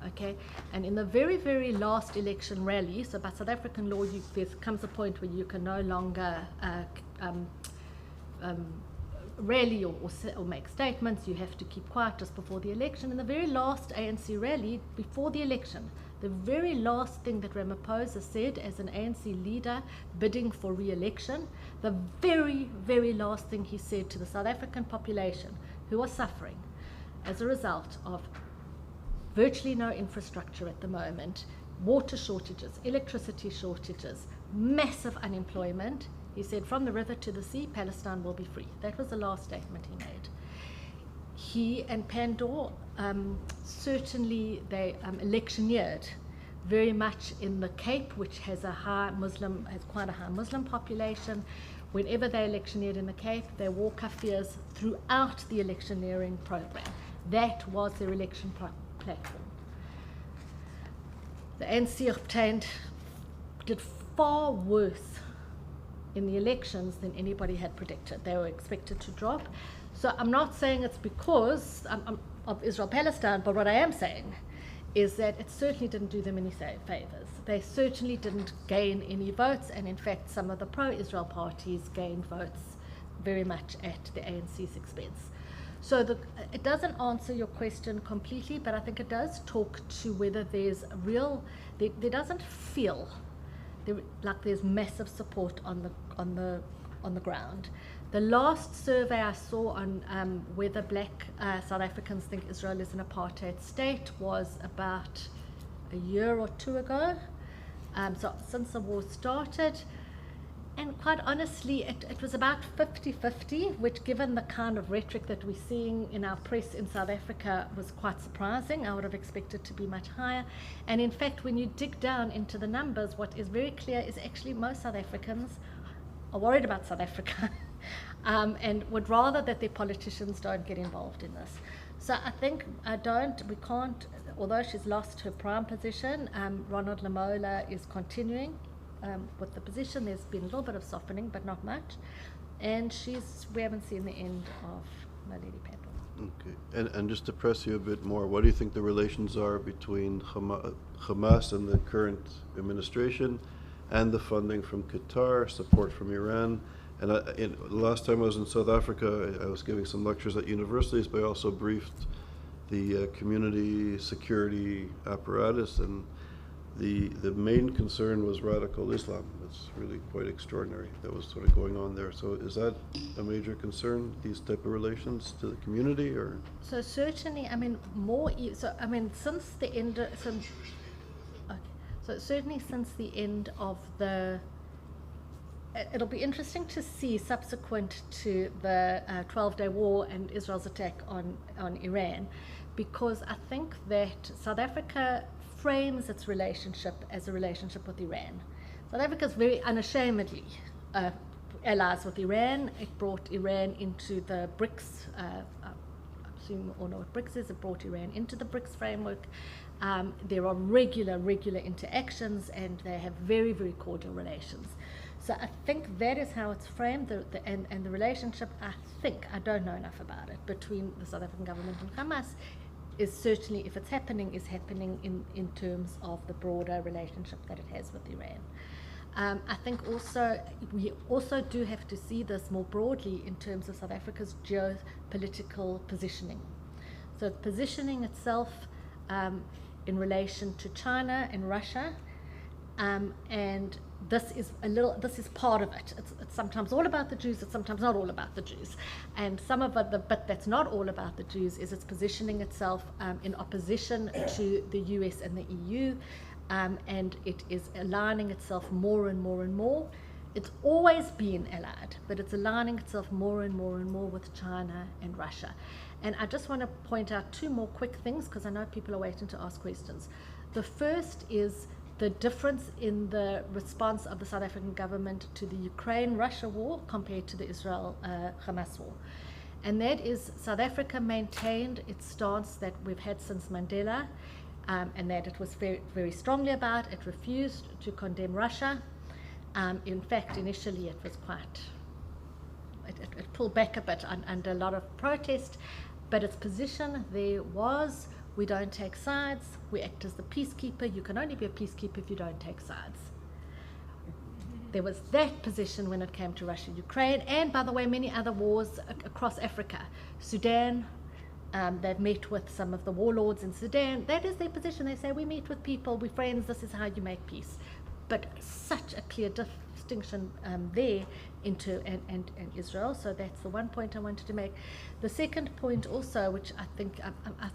okay? And in the very, very last election rally, so by South African law, there comes a point where you can no longer rally or make statements. You have to keep quiet just before the election. In the very last ANC rally before the election, the very last thing that Ramaphosa said as an ANC leader bidding for re-election, the very, very last thing he said to the South African population who are suffering as a result of virtually no infrastructure at the moment, water shortages, electricity shortages, massive unemployment. He said, from the river to the sea, Palestine will be free. That was the last statement he made. He and Pandor, certainly they electioneered very much in the Cape, which has quite a high Muslim population. Whenever they electioneered in the Cape, they wore kafirs throughout the electioneering program. That was their election platform. The ANC did far worse in the elections than anybody had predicted. They were expected to drop. So I'm not saying it's because of Israel-Palestine, but what I am saying is that it certainly didn't do them any favors. They certainly didn't gain any votes, and in fact some of the pro-Israel parties gained votes very much at the ANC's expense. So it doesn't answer your question completely, but I think it does talk to whether there's there doesn't feel like there's massive support on the ground. The last survey I saw on whether black South Africans think Israel is an apartheid state was about a year or two ago, so since the war started. And quite honestly, it was about 50-50, which, given the kind of rhetoric that we're seeing in our press in South Africa, was quite surprising. I would have expected to be much higher. And in fact, when you dig down into the numbers, what is very clear is actually most South Africans are worried about South Africa and would rather that their politicians don't get involved in this. So I think we can't, although she's lost her prime position, Ronald Lamola is continuing with the position. There's been a little bit of softening, but not much. And we haven't seen the end of my Lady Pandor. Okay, and just to press you a bit more, what do you think the relations are between Hamas and the current administration, and the funding from Qatar, support from Iran? And last time I was in South Africa, I was giving some lectures at universities, but I also briefed the community security apparatus, and the main concern was radical Islam. It's really quite extraordinary that was sort of going on there. So is that a major concern, these type of relations to the community, or? So certainly, I mean, since the end, so certainly since the end of it'll be interesting to see subsequent to the 12-day war and Israel's attack on Iran, because I think that South Africa frames its relationship as a relationship with Iran. South Africa is very unashamedly allies with Iran. It brought Iran into the BRICS, I assume you all know what BRICS is. It brought Iran into the BRICS framework. There are regular interactions, and they have very, very cordial relations. So I think that is how it's framed, and the relationship, I don't know enough about it, between the South African government and Hamas is certainly, if it's happening, is happening in terms of the broader relationship that it has with Iran. I think also, we also do have to see this more broadly in terms of South Africa's geopolitical positioning. So positioning itself in relation to China and Russia, and this is part of it. It's sometimes all about the Jews, it's sometimes not all about the Jews. And some of it, the bit that's not all about the Jews, is it's positioning itself in opposition to the US and the EU, and it is aligning itself more and more and more. It's always been allied, but it's aligning itself more and more and more with China and Russia. And I just want to point out two more quick things, because I know people are waiting to ask questions. The first is the difference in the response of the South African government to the Ukraine-Russia war compared to the Israel-Hamas war. And that is, South Africa maintained its stance that we've had since Mandela, and that it was very, very strongly about. It refused to condemn Russia. In fact, initially it was it pulled back a bit under a lot of protest, but its position there was, we don't take sides, we act as the peacekeeper. You can only be a peacekeeper if you don't take sides. There was that position when it came to Russia, Ukraine, and by the way, many other wars across Africa. Sudan, they've met with some of the warlords in Sudan. That is their position. They say, we meet with people, we're friends, this is how you make peace. But such a clear distinction there into and Israel. So that's the one point I wanted to make. The second point also, which I think I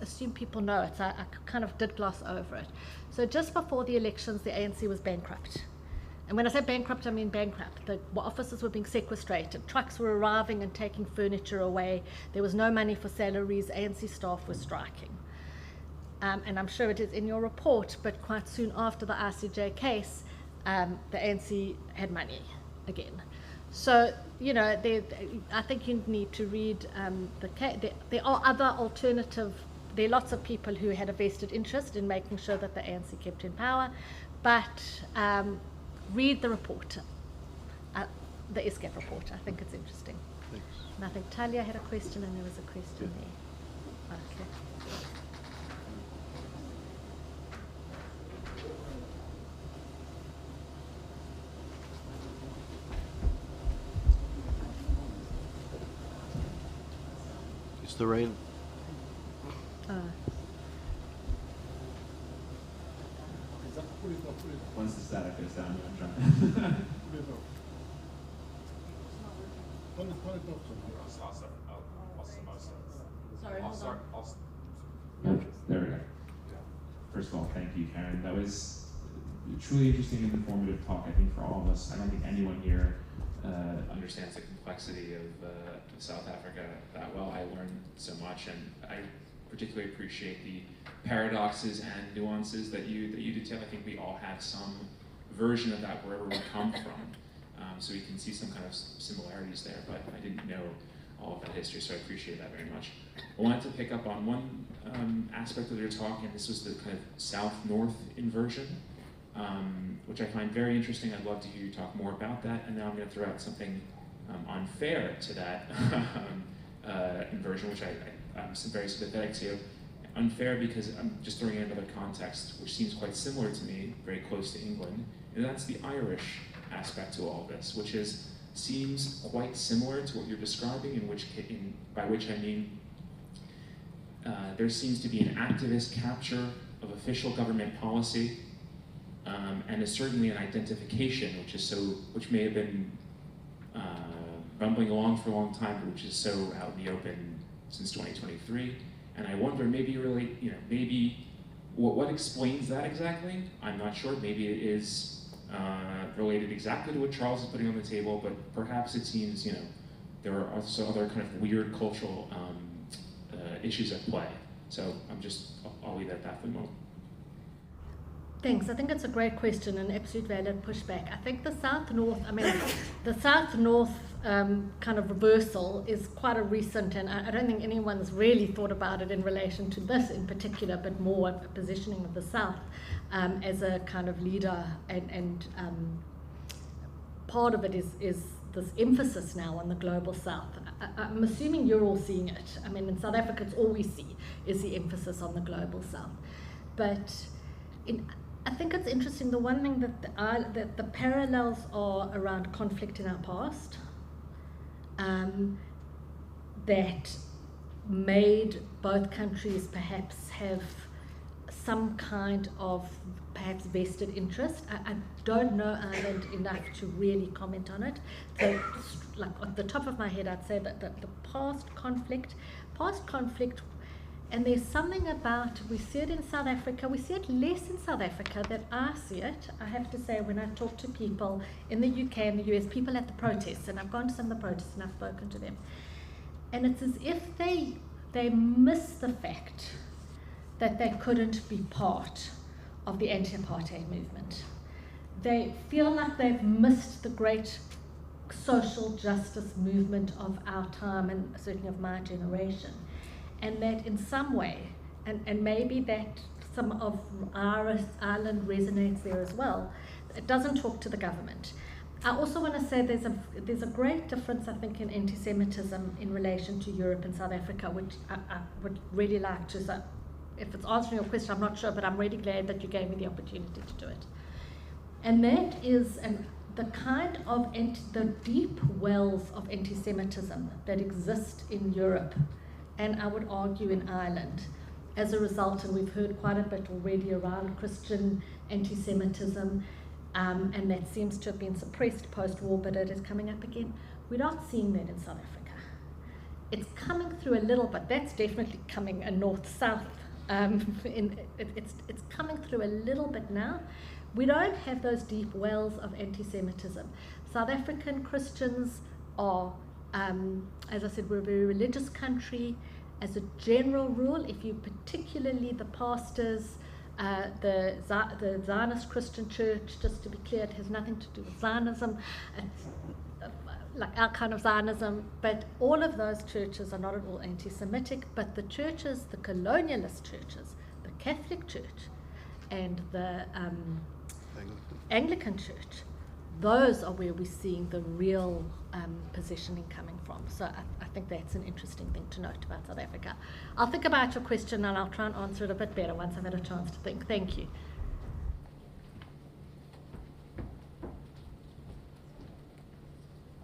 assume people know it, so I kind of did gloss over it. So just before the elections, the ANC was bankrupt. And when I say bankrupt, I mean bankrupt. The offices were being sequestrated. Trucks were arriving and taking furniture away. There was no money for salaries. ANC staff were striking. And I'm sure it is in your report, but quite soon after the ICJ case, the ANC had money again. So, you know, I think you need to read the case. There are other alternative, there are lots of people who had a vested interest in making sure that the ANC kept in power, but read the report, the ISGAP report. I think it's interesting. Thanks. And I think Talia had a question, and there was a question there. Okay. It's the rain. Once the static goes down, I'm trying. Sorry, hold on. There we go. First of all, thank you, Karen. That was a truly interesting and informative talk, I think, for all of us. I don't think anyone here understands the complexity of South Africa that well. I learned so much, and I particularly appreciate the paradoxes and nuances that you detail. I think we all have some version of that wherever we come from, so we can see some kind of similarities there, but I didn't know all of that history, so I appreciate that very much. I wanted to pick up on one aspect of your talk, and this was the kind of south-north inversion, which I find very interesting. I'd love to hear you talk more about that, and now I'm going to throw out something unfair to that inversion, which I'm very sympathetic to. Unfair because I'm just throwing in another context, which seems quite similar to me, very close to England, and that's the Irish aspect to all this, which seems quite similar to what you're describing, by which I mean there seems to be an activist capture of official government policy and is certainly an identification which may have been rumbling along for a long time, but which is so out in the open since 2023. And I wonder, maybe really, maybe what explains that exactly? I'm not sure. Maybe it is related exactly to what Charles is putting on the table, but perhaps it seems, there are also other kind of weird cultural issues at play. So I'll leave it at that for the moment. Thanks. I think it's a great question and absolute valid pushback. I think the South-North kind of reversal is quite a recent, and I don't think anyone's really thought about it in relation to this in particular, but more a positioning of the South as a kind of leader, and part of it is this emphasis now on the global South. I'm assuming you're all seeing it. I mean, in South Africa, it's all we see is the emphasis on the global South. But I think it's interesting, the one thing that the parallels are around conflict in our past, that made both countries perhaps have some kind of perhaps vested interest. I don't know Ireland enough to really comment on it. So, like at the top of my head, I'd say that the past conflict, and there's something about, we see it in South Africa, we see it less in South Africa than I see it. I have to say, when I talk to people in the UK and the US, people at the protests, and I've gone to some of the protests and I've spoken to them, and it's as if they miss the fact that they couldn't be part of the anti-apartheid movement. They feel like they've missed the great social justice movement of our time, and certainly of my generation. And that in some way, and maybe that some of Ireland resonates there as well, it doesn't talk to the government. I also want to say there's a great difference, I think, in anti-Semitism in relation to Europe and South Africa, which I would really like to say. If it's answering your question, I'm not sure, but I'm really glad that you gave me the opportunity to do it. And that is the kind of the deep wells of anti-Semitism that exist in Europe, and I would argue in Ireland, as a result, and we've heard quite a bit already around Christian anti-Semitism, and that seems to have been suppressed post-war, but it is coming up again. We're not seeing that in South Africa. It's coming through a little bit. That's definitely coming a north-south. It's coming through a little bit now. We don't have those deep wells of anti-Semitism. South African Christians are, as I said, we're a very religious country. As a general rule, if you particularly the pastors, the Zionist Christian Church, just to be clear, it has nothing to do with Zionism, like our kind of Zionism, but all of those churches are not at all anti-Semitic, but the churches, the colonialist churches, the Catholic Church and the Anglican Church, those are where we're seeing the real positioning coming from. So I think that's an interesting thing to note about South Africa. I'll think about your question and I'll try and answer it a bit better once I've had a chance to think. Thank you.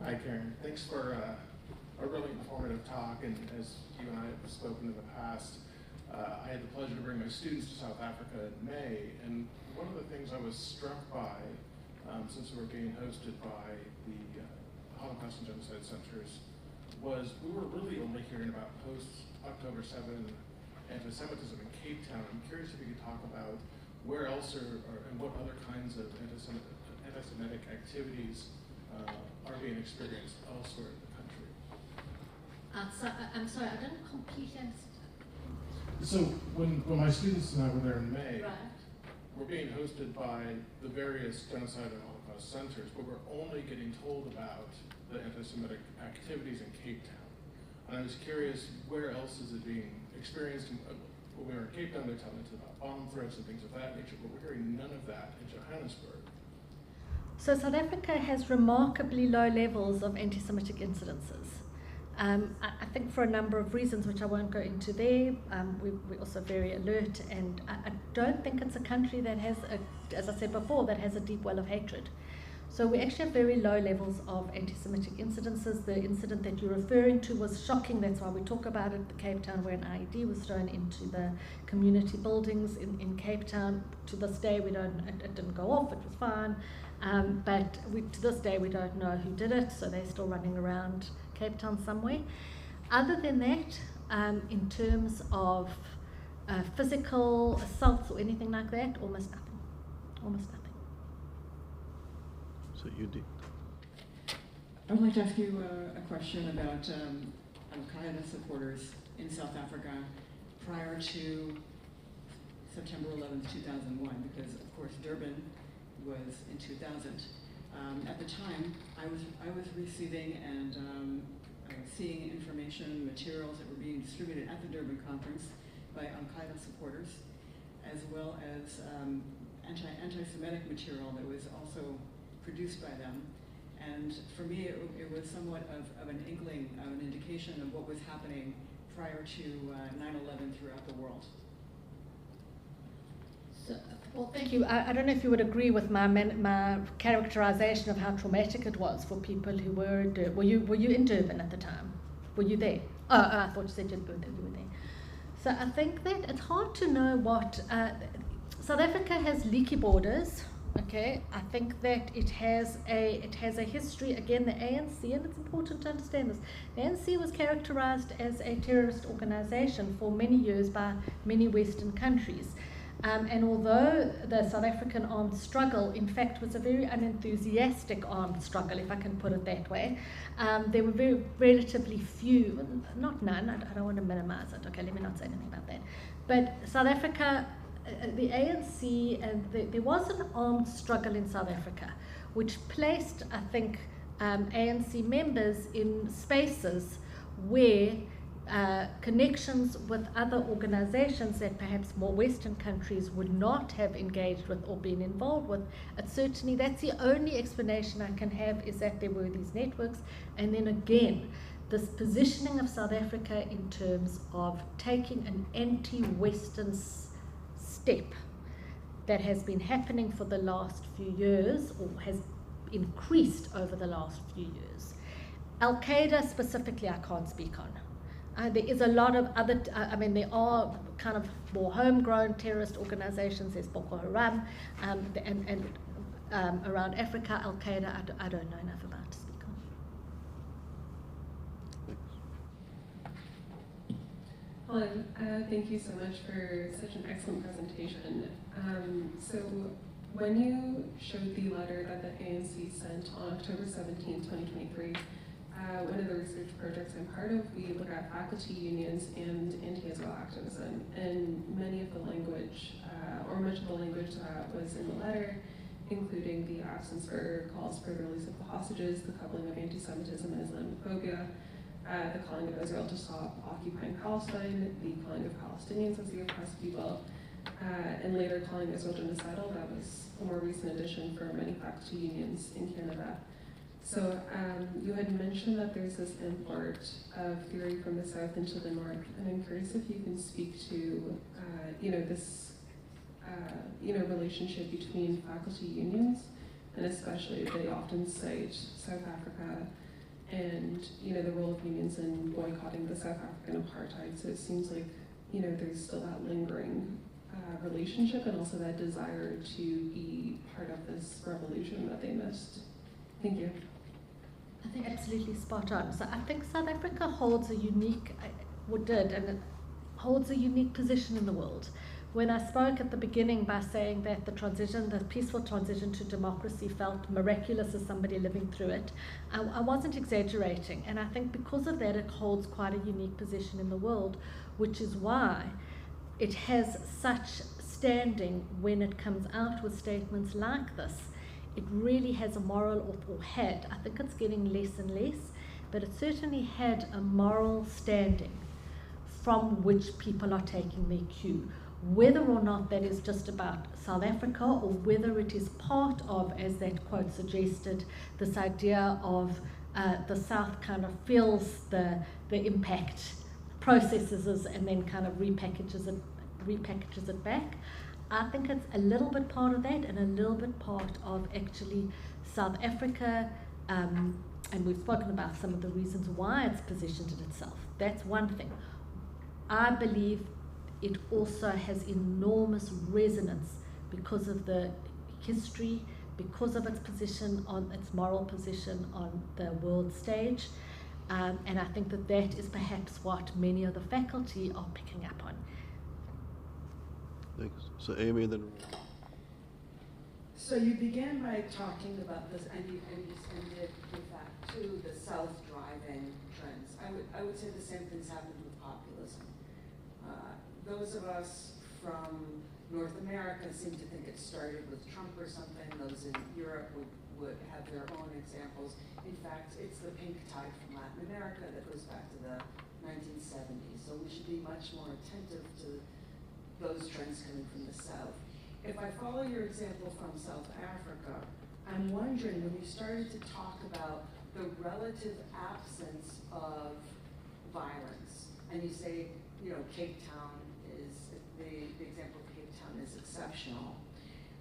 Hi, Karen. Thanks for a really informative talk, and as you and I have spoken in the past, I had the pleasure to bring my students to South Africa in May, and one of the things I was struck by, since we were being hosted by the Holocaust and Genocide Centers, was we were really only hearing about post-October 7 anti-Semitism in Cape Town. I'm curious if you could talk about where else and what other kinds of anti-Semitic activities are being experienced elsewhere in the country. I'm sorry, I didn't completely understand. So when my students and I were there in May, Right. we're being hosted by the various genocide and Holocaust centers, but we're only getting told about the anti-Semitic activities in Cape Town. And I was curious, where else is it being experienced? When we were in Cape Town, they're telling us about bomb threats and things of that nature, but we're hearing none of that in Johannesburg. So South Africa has remarkably low levels of anti-Semitic incidences. I think for a number of reasons, which I won't go into there. We're also very alert, and I don't think it's a country that has, as I said before, that has a deep well of hatred. So we actually have very low levels of anti-Semitic incidences. The incident that you're referring to was shocking. That's why we talk about it. The Cape Town, where an IED was thrown into the community buildings in Cape Town. To this day, it didn't go off. It was fine. But to this day, we don't know who did it. So they're still running around Cape Town somewhere. Other than that, in terms of physical assaults or anything like that, almost nothing. Almost nothing. So you did. I would like to ask you a question about Al-Qaeda supporters in South Africa prior to September 11th, 2001, because of course Durban was in 2000. At the time, I was receiving and seeing information, materials that were being distributed at the Durban conference by Al-Qaeda supporters, as well as anti-Semitic material that was also produced by them. And for me, it was somewhat of an inkling, of an indication of what was happening prior to 9/11 throughout the world. So, well, thank you. I don't know if you would agree with my characterization of how traumatic it was for people who were in Durban. Were you in Durban at the time? Were you there? Oh, I thought you said you were there. So I think that it's hard to know what South Africa has leaky borders. Okay, I think that it has a history. Again, the ANC, and it's important to understand this. The ANC was characterized as a terrorist organization for many years by many Western countries. And although the South African armed struggle, in fact, was a very unenthusiastic armed struggle, if I can put it that way, there were relatively few, not none, I don't want to minimize it, okay, let me not say anything about that. But South Africa, the ANC, and there was an armed struggle in South Africa, which placed, I think, ANC members in spaces where connections with other organizations that perhaps more Western countries would not have engaged with or been involved with. Certainly, that's the only explanation I can have, is that there were these networks. And then again, this positioning of South Africa in terms of taking an anti-Western step that has been happening for the last few years, or has increased over the last few years. Al-Qaeda specifically I can't speak on. There is a lot of other, there are kind of more homegrown terrorist organizations. There's Boko Haram, and around Africa, Al-Qaeda, I don't know enough about to speak on. Hello, thank you so much for such an excellent presentation. So when you showed the letter that the ANC sent on October 17, 2023, one of the research projects I'm part of, we look at faculty unions and anti-Israel activism, and many of the language, or much of the language that was in the letter, including the absence for calls for the release of the hostages, the coupling of anti-Semitism and Islamophobia, the calling of Israel to stop occupying Palestine, the calling of Palestinians as the oppressed people, and later calling Israel genocidal. That was a more recent addition for many faculty unions in Canada. So you had mentioned that there's this import of theory from the south into the north, and I'm curious if you can speak to, this, relationship between faculty unions, and especially they often cite South Africa and, the role of unions in boycotting the South African apartheid. So it seems like, there's still that lingering relationship, and also that desire to be part of this revolution that they missed. Thank you. I think absolutely spot on. So I think South Africa holds a unique, holds a unique position in the world. When I spoke at the beginning by saying that the peaceful transition to democracy felt miraculous as somebody living through it, I wasn't exaggerating. And I think because of that, it holds quite a unique position in the world, which is why it has such standing when it comes out with statements like this. It really has a moral, or had, I think it's getting less and less, but it certainly had a moral standing from which people are taking their cue. Whether or not that is just about South Africa, or whether it is part of, as that quote suggested, this idea of the South kind of feels the impact, processes it, and then kind of repackages it back. I think it's a little bit part of that, and a little bit part of actually South Africa, and we've spoken about some of the reasons why it's positioned it itself. That's one thing. I believe it also has enormous resonance because of the history, because of its position on its moral position on the world stage, and I think that that is perhaps what many of the faculty are picking up on. Thanks. So Amy, and then. So you began by talking about this, and you just ended with that too, the self-driving trends. I would say the same thing's happened with populism. Those of us from North America seem to think it started with Trump or something. Those in Europe would have their own examples. In fact, it's the pink tide from Latin America that goes back to the 1970s. So we should be much more attentive to those trends coming from the South. If I follow your example from South Africa, I'm wondering, when you started to talk about the relative absence of violence, and you say, you know, Cape Town is, the example of Cape Town is exceptional.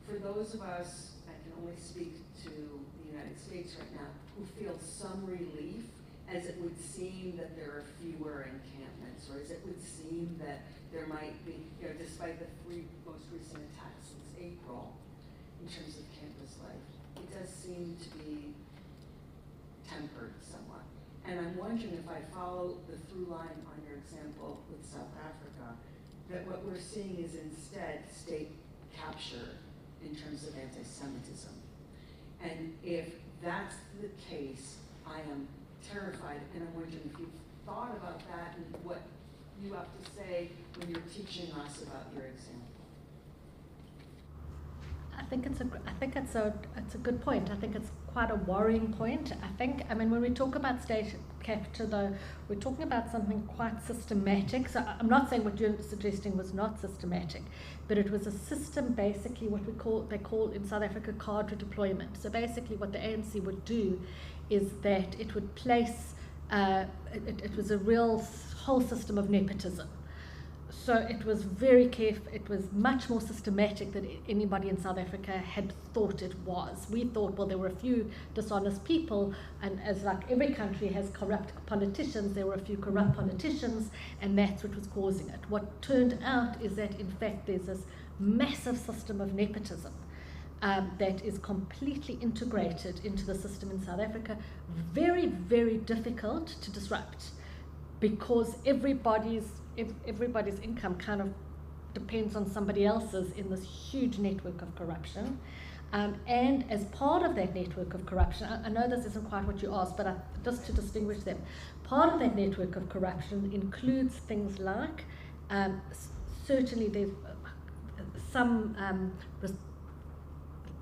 For those of us, I can only speak to the United States right now, who feel some relief, as it would seem that there are fewer encampments, or as it would seem that there might be, you know, despite the 3 most recent attacks since April, in terms of campus life, it does seem to be tempered somewhat. And I'm wondering if I follow the through line on your example with South Africa, that what we're seeing is instead state capture in terms of anti-Semitism. And if that's the case, I am terrified, and I'm wondering if you've thought about that and what you have to say when you're teaching us about your example. I think it's a good point. I think it's quite a worrying point. I mean, when we talk about state capture, though, we're talking about something quite systematic. So I'm not saying what you're suggesting was not systematic, but it was a system, basically what they call in South Africa cadre deployment. So basically what the ANC would do is that it would place, it was a real whole system of nepotism. So it was very careful, it was much more systematic than anybody in South Africa had thought it was. We thought, well, there were a few dishonest people, and as like every country has corrupt politicians, there were a few corrupt politicians, and that's what was causing it. What turned out is that, in fact, there's this massive system of nepotism that is completely integrated into the system in South Africa, very, very difficult to disrupt, because everybody's income kind of depends on somebody else's in this huge network of corruption. And as part of that network of corruption, I know this isn't quite what you asked, but just to distinguish them, part of that network of corruption includes things like, certainly there's some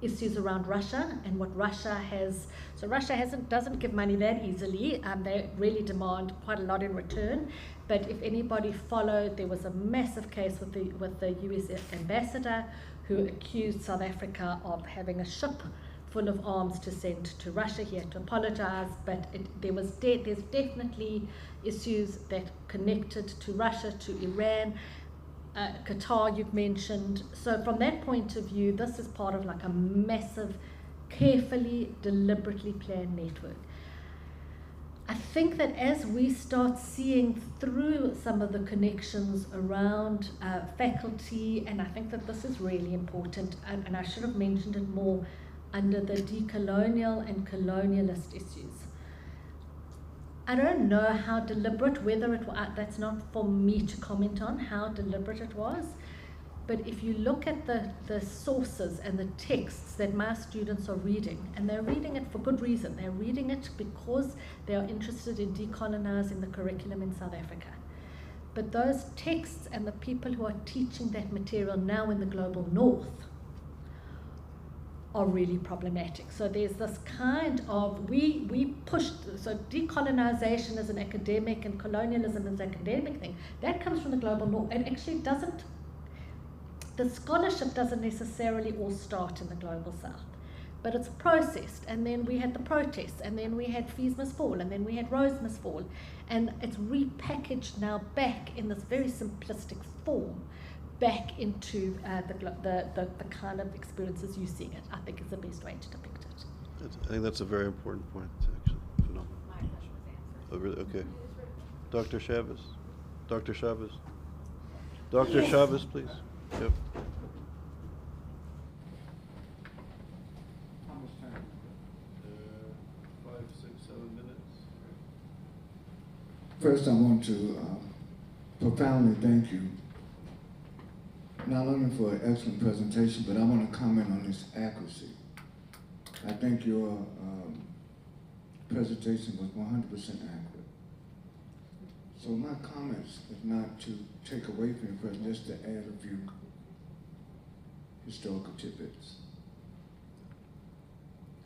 issues around Russia and what Russia has. So Russia doesn't give money that easily. They really demand quite a lot in return. But if anybody followed, there was a massive case with the US ambassador who accused South Africa of having a ship full of arms to send to Russia. He had to apologize, but there's definitely issues that connected to Russia, to Iran, Qatar you've mentioned. So from that point of view, this is part of like a massive, carefully, deliberately planned network. I think that as we start seeing through some of the connections around faculty, and I think that this is really important, and I should have mentioned it more under the decolonial and colonialist issues. I don't know how deliberate, whether it was, that's not for me to comment on how deliberate it was, but if you look at the sources and the texts that my students are reading, and they're reading it for good reason, they're reading it because they are interested in decolonizing the curriculum in South Africa. But those texts and the people who are teaching that material now in the global north are really problematic. So there's this kind of, we pushed, so decolonization as an academic and colonialism as an academic thing, that comes from the global north. It actually doesn't, the scholarship doesn't necessarily all start in the global south, but it's processed, and then we had the protests, and then we had Fees Must Fall, and then we had Rose Must Fall, and it's repackaged now back in this very simplistic form, back into the kind of experiences you seeing it, I think is the best way to depict it. I think that's a very important point, actually. Phenomenal. My question was answered. Oh, really? Okay. Dr. Chavez. Dr. Chavez. Dr. Chavez, please. Yep. How much time? 5, 6, 7 minutes. First, I want to profoundly thank you, not only for an excellent presentation, but I want to comment on its accuracy. I think your presentation was 100% accurate. So my comments is not to take away from your presentation, just to add a few historical tidbits.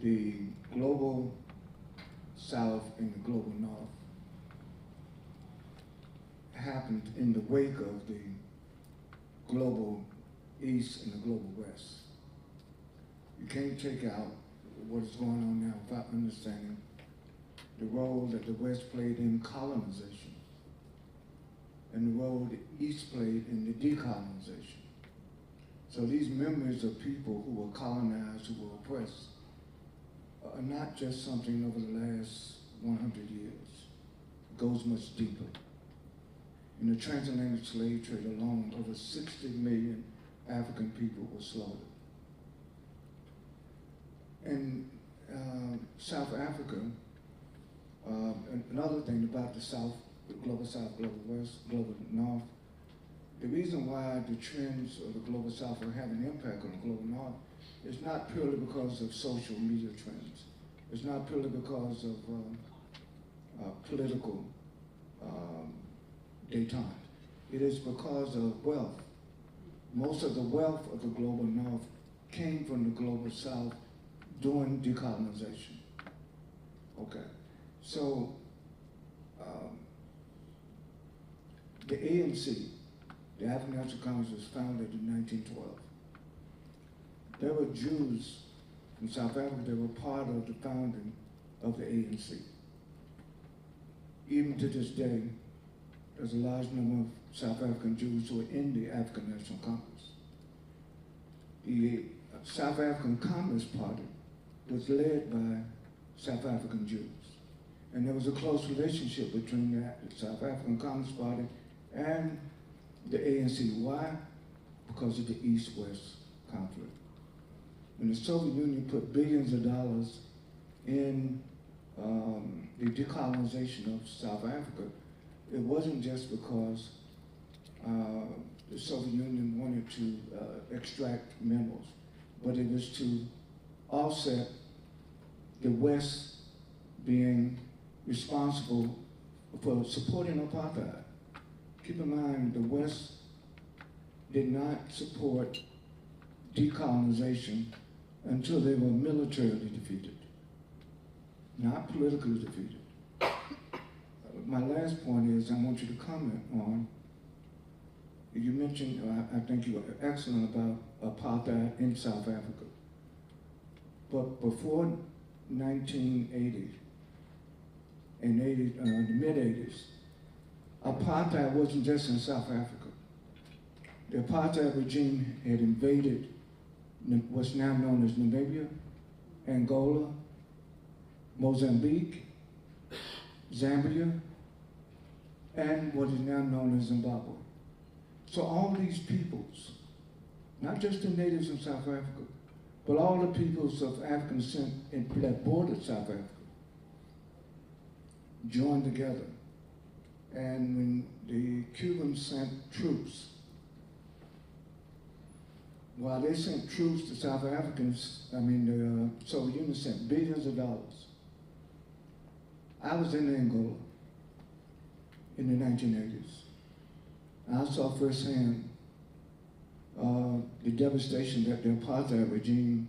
The global South and the global North happened in the wake of the global East and the global West. You can't take out what is going on now without understanding the role that the West played in colonization and the role the East played in the decolonization. So these memories of people who were colonized, who were oppressed, are not just something over the last 100 years. It goes much deeper. In the transatlantic slave trade alone, over 60 million African people were slaughtered. And South Africa, another thing about the South, global South, global West, global North, the reason why the trends of the global South are having an impact on the global North is not purely because of social media trends. It's not purely because of political detente. It is because of wealth. Most of the wealth of the global North came from the global South during decolonization. Okay, so the ANC, the African National Congress, was founded in 1912. There were Jews from South Africa that were part of the founding of the ANC. Even to this day, there's a large number of South African Jews who are in the African National Congress. The South African Communist Party was led by South African Jews. And there was a close relationship between the South African Communist Party and the ANC. Why? Because of the East-West conflict. When the Soviet Union put billions of dollars in the decolonization of South Africa, it wasn't just because the Soviet Union wanted to extract minerals, but it was to offset the West being responsible for supporting apartheid. Keep in mind, the West did not support decolonization until they were militarily defeated, not politically defeated. My last point is I want you to comment on, you mentioned, I think you were excellent about apartheid in South Africa. But before 1980 and the mid-80s, apartheid wasn't just in South Africa. The apartheid regime had invaded what's now known as Namibia, Angola, Mozambique, Zambia, and what is now known as Zimbabwe. So all these peoples, not just the natives in South Africa, but all the peoples of African descent that bordered South Africa joined together. And when the Cubans sent troops, while they sent troops to South Africans, the Soviet Union sent billions of dollars. I was in Angola in the 1980s. I saw firsthand the devastation that the apartheid regime,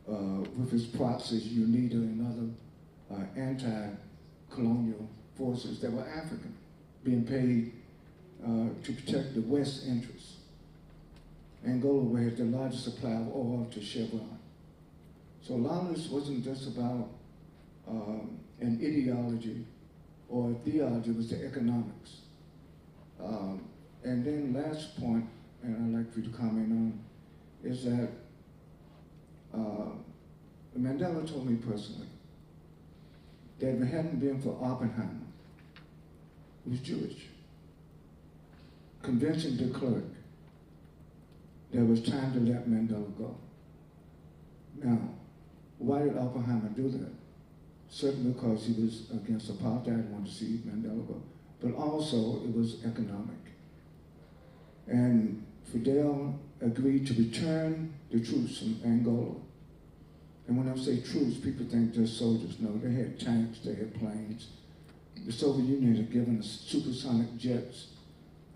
with its proxies, UNITA and other anti-colonial forces that were African, being paid to protect the West's interests. Angola has the largest supply of oil to Chevron. So a lot of this wasn't just about an ideology or a theology, it was the economics. And then last point, and I'd like for you to comment on, is that Mandela told me personally that if it hadn't been for Oppenheimer, who was Jewish, convincing de Klerk, there was time to let Mandela go. Now, why did Oppenheimer do that? Certainly because he was against apartheid, wanted to see Mandela go, but also it was economic. And Fidel agreed to return the troops from Angola. And when I say troops, people think just soldiers. No, they had tanks, they had planes. The Soviet Union had given us supersonic jets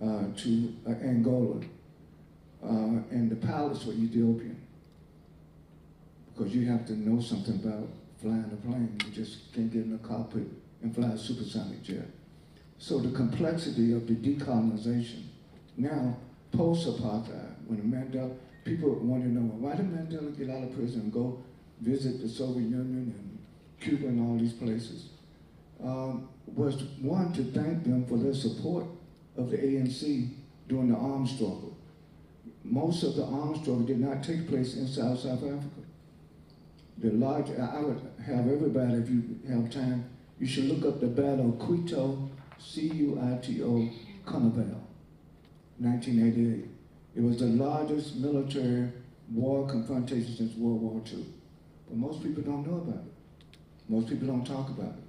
to Angola, and the pilots were Ethiopian. Because you have to know something about flying a plane. You just can't get in a cockpit and fly a supersonic jet. So the complexity of the decolonization. Now, post-apartheid, when Mandela, people want to know, why did Mandela get out of prison and go visit the Soviet Union and Cuba and all these places? Was one, to thank them for their support of the ANC during the armed struggle. Most of the armed struggle did not take place inside South Africa. The large, I would have everybody, if you have time, you should look up the Battle of Quito, C-U-I-T-O, Carnival, 1988. It was the largest military war confrontation since World War II. But most people don't know about it. Most people don't talk about it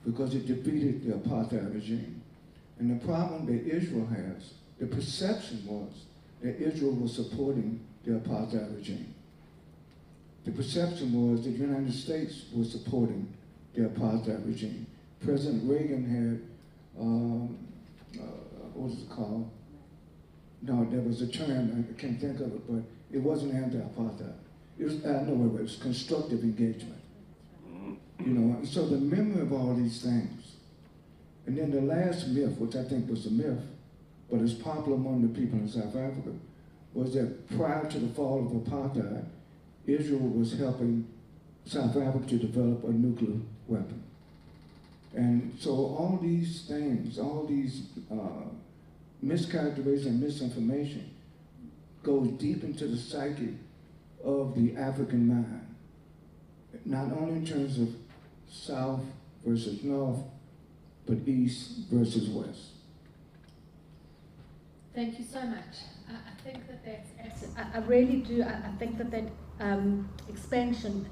because it defeated the apartheid regime. And the problem that Israel has, the perception was that Israel was supporting the apartheid regime. The perception was that the United States was supporting the apartheid regime. President Reagan had, what was it called? No, there was a term, I can't think of it, but it wasn't anti-apartheid. It was, no, it was constructive engagement. You know, and so the memory of all these things. And then the last myth, which I think was a myth, but is popular among the people in South Africa, was that prior to the fall of apartheid, Israel was helping South Africa to develop a nuclear weapon. And so all these things, all these mischaracterization and misinformation goes deep into the psyche of the African mind, not only in terms of South versus North, but East versus West. Thank you so much. I think that that's, I really do, I think that expansion,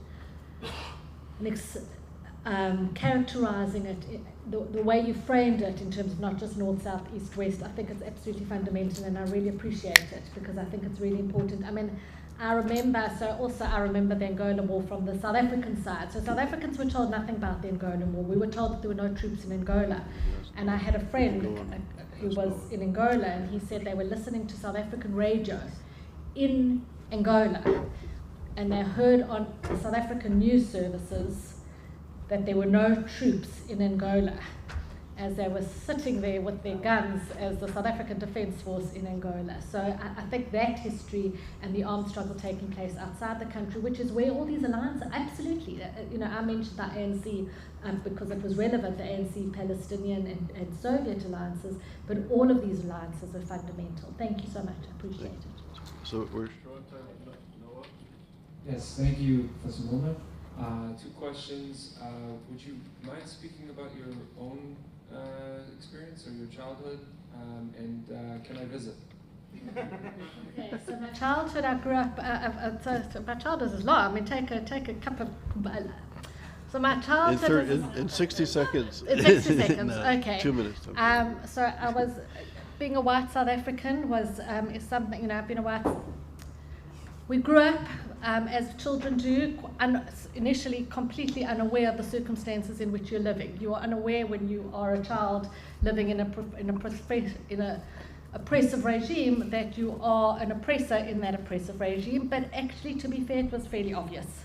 characterizing it, the way you framed it in terms of not just North, South, East, West, I think it's absolutely fundamental, and I really appreciate it because I think it's really important. I mean, I remember the Angola War from the South African side. So South Africans were told nothing about the Angola War. We were told that there were no troops in Angola. And I had a friend who was in Angola, and he said they were listening to South African radio in Angola. And they heard on the South African news services that there were no troops in Angola as they were sitting there with their guns as the South African Defence Force in Angola. So I think that history and the armed struggle taking place outside the country, which is where all these alliances, absolutely, you know, I mentioned the ANC because it was relevant, the ANC, Palestinian and Soviet alliances, but all of these alliances are fundamental. Thank you so much, I appreciate it. So we're short on time. Noah? Yes, thank you, Professor Milner. Two questions. Would you mind speaking about your own experience or your childhood, and can I visit? Okay, so my childhood, I grew up, so my childhood is long. I mean, take a cup of, so my childhood In 60 seconds. In 60 seconds, okay. 2 minutes. So I was, being a white South African is something, you know, I've been a white, we grew up, as children do, initially completely unaware of the circumstances in which you're living. You are unaware when you are a child living in a oppressive regime that you are an oppressor in that oppressive regime, but actually, to be fair, it was fairly obvious.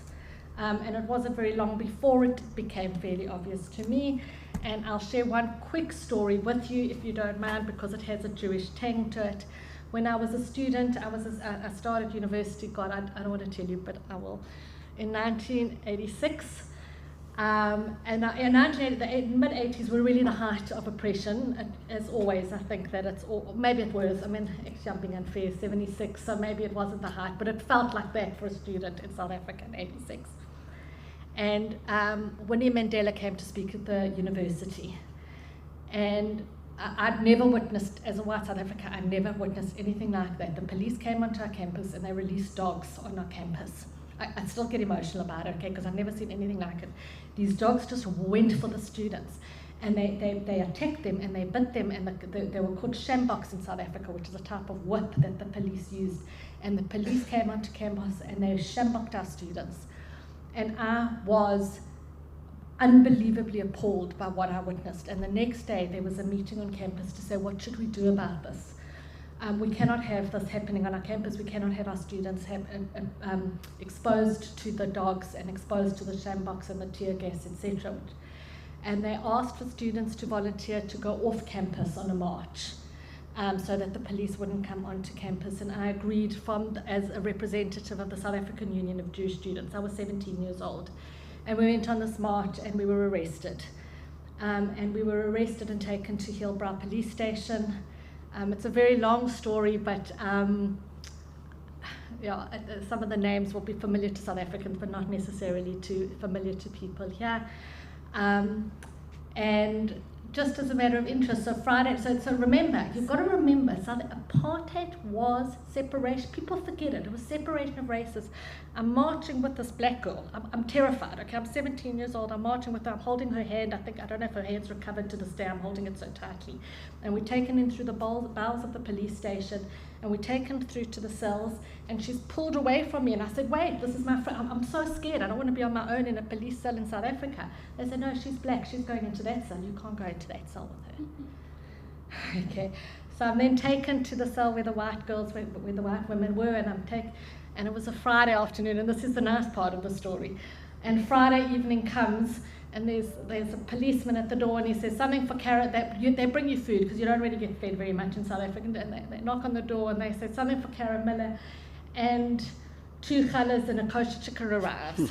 And it wasn't very long before it became fairly obvious to me. And I'll share one quick story with you, if you don't mind, because it has a Jewish tang to it. When I was a student, I started university, God, I don't want to tell you, but I will, in 1986. And in the mid-80s were really the height of oppression. As always, I think that it's all, maybe it was, I mean, actually I'm being unfair, 76, so maybe it wasn't the height, but it felt like that for a student in South Africa in 86. And Winnie Mandela came to speak at the university. And I'd never witnessed, as a white South Africa, I never witnessed anything like that. The police came onto our campus and they released dogs on our campus. I still get emotional about it, okay, because I've never seen anything like it. These dogs just went for the students. And they attacked them and they bit them, and they were called shamboks in South Africa, which is a type of whip that the police used. And the police came onto campus and they shamboked our students. And I was unbelievably appalled by what I witnessed. And the next day there was a meeting on campus to say, what should we do about this? We cannot have this happening on our campus. We cannot have our students exposed to the dogs and exposed to the shamboks and the tear gas, etc. And they asked for students to volunteer to go off campus on a march, so that the police wouldn't come onto campus. And I agreed as a representative of the South African Union of Jewish Students. I was 17 years old. And we went on this march and we were arrested. And we were arrested and taken to Hillbrow police station. It's a very long story, but yeah, some of the names will be familiar to South Africans, but not necessarily familiar to people here. And just as a matter of interest, so Friday, so remember, you've got to remember, apartheid was separation. People forget it. It was separation of races. I'm marching with this black girl. I'm terrified. Okay, I'm 17 years old. I'm marching with her. I'm holding her hand. I don't know if her hand's recovered to this day. I'm holding it so tightly. And we're taken in through the bowels of the police station, and we're taken through to the cells. And she's pulled away from me, and I said, wait, this is my friend. I'm so scared. I don't want to be on my own in a police cell in South Africa. They said, no, she's black. She's going into that cell. You can't go into that cell with her. Okay, so I'm then taken to the cell where the white girls, where the white women were, and it was a Friday afternoon, and this is the nice part of the story. And Friday evening comes, and there's a policeman at the door, and he says something for Karen. They bring you food because you don't really get fed very much in South Africa. And they knock on the door and they say something for Karen Milner, and 2 challas and a kosher chicken arrives.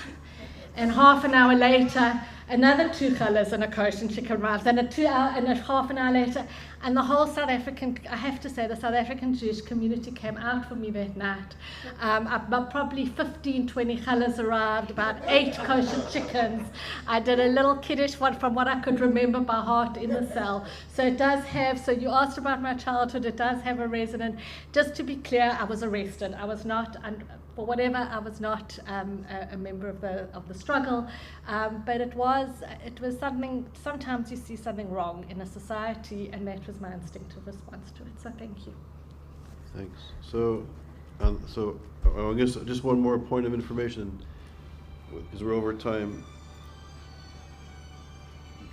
And half an hour later, another 2 challas and a kosher chicken arrives, and half an hour later, and the whole South African, I have to say, the South African Jewish community came out for me that night. About probably 15, 20 challas arrived, about 8 kosher chickens. I did a little kiddush one from what I could remember by heart in the cell. So it does have, so you asked about my childhood, it does have a resonance. Just to be clear, I was arrested. I was not, for whatever, I was not a member of the struggle, but it was something. Sometimes you see something wrong in a society, and that was my instinctive response to it. So thank you. Thanks. So I guess just one more point of information, because we're over time.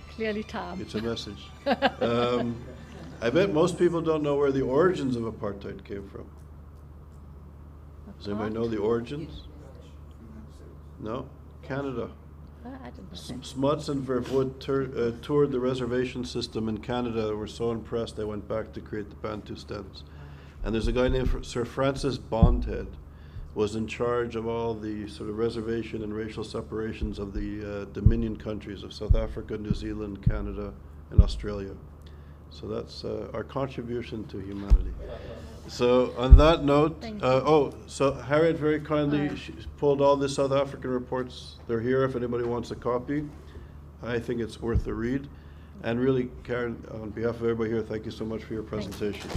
Clearly, time. It's a message. I bet most people don't know where the origins of apartheid came from. Does anybody know the origins? No? Canada. I didn't know that. Smuts and Verwoerd toured the reservation system in Canada. They were so impressed they went back to create the Bantustans. And there's a guy named Sir Francis Bondhead, was in charge of all the sort of reservation and racial separations of the Dominion countries of South Africa, New Zealand, Canada, and Australia. So that's our contribution to humanity. So on that note, so Harriet very kindly she pulled all the South African reports. They're here if anybody wants a copy. I think it's worth a read. And really, Karen, on behalf of everybody here, thank you so much for your presentation.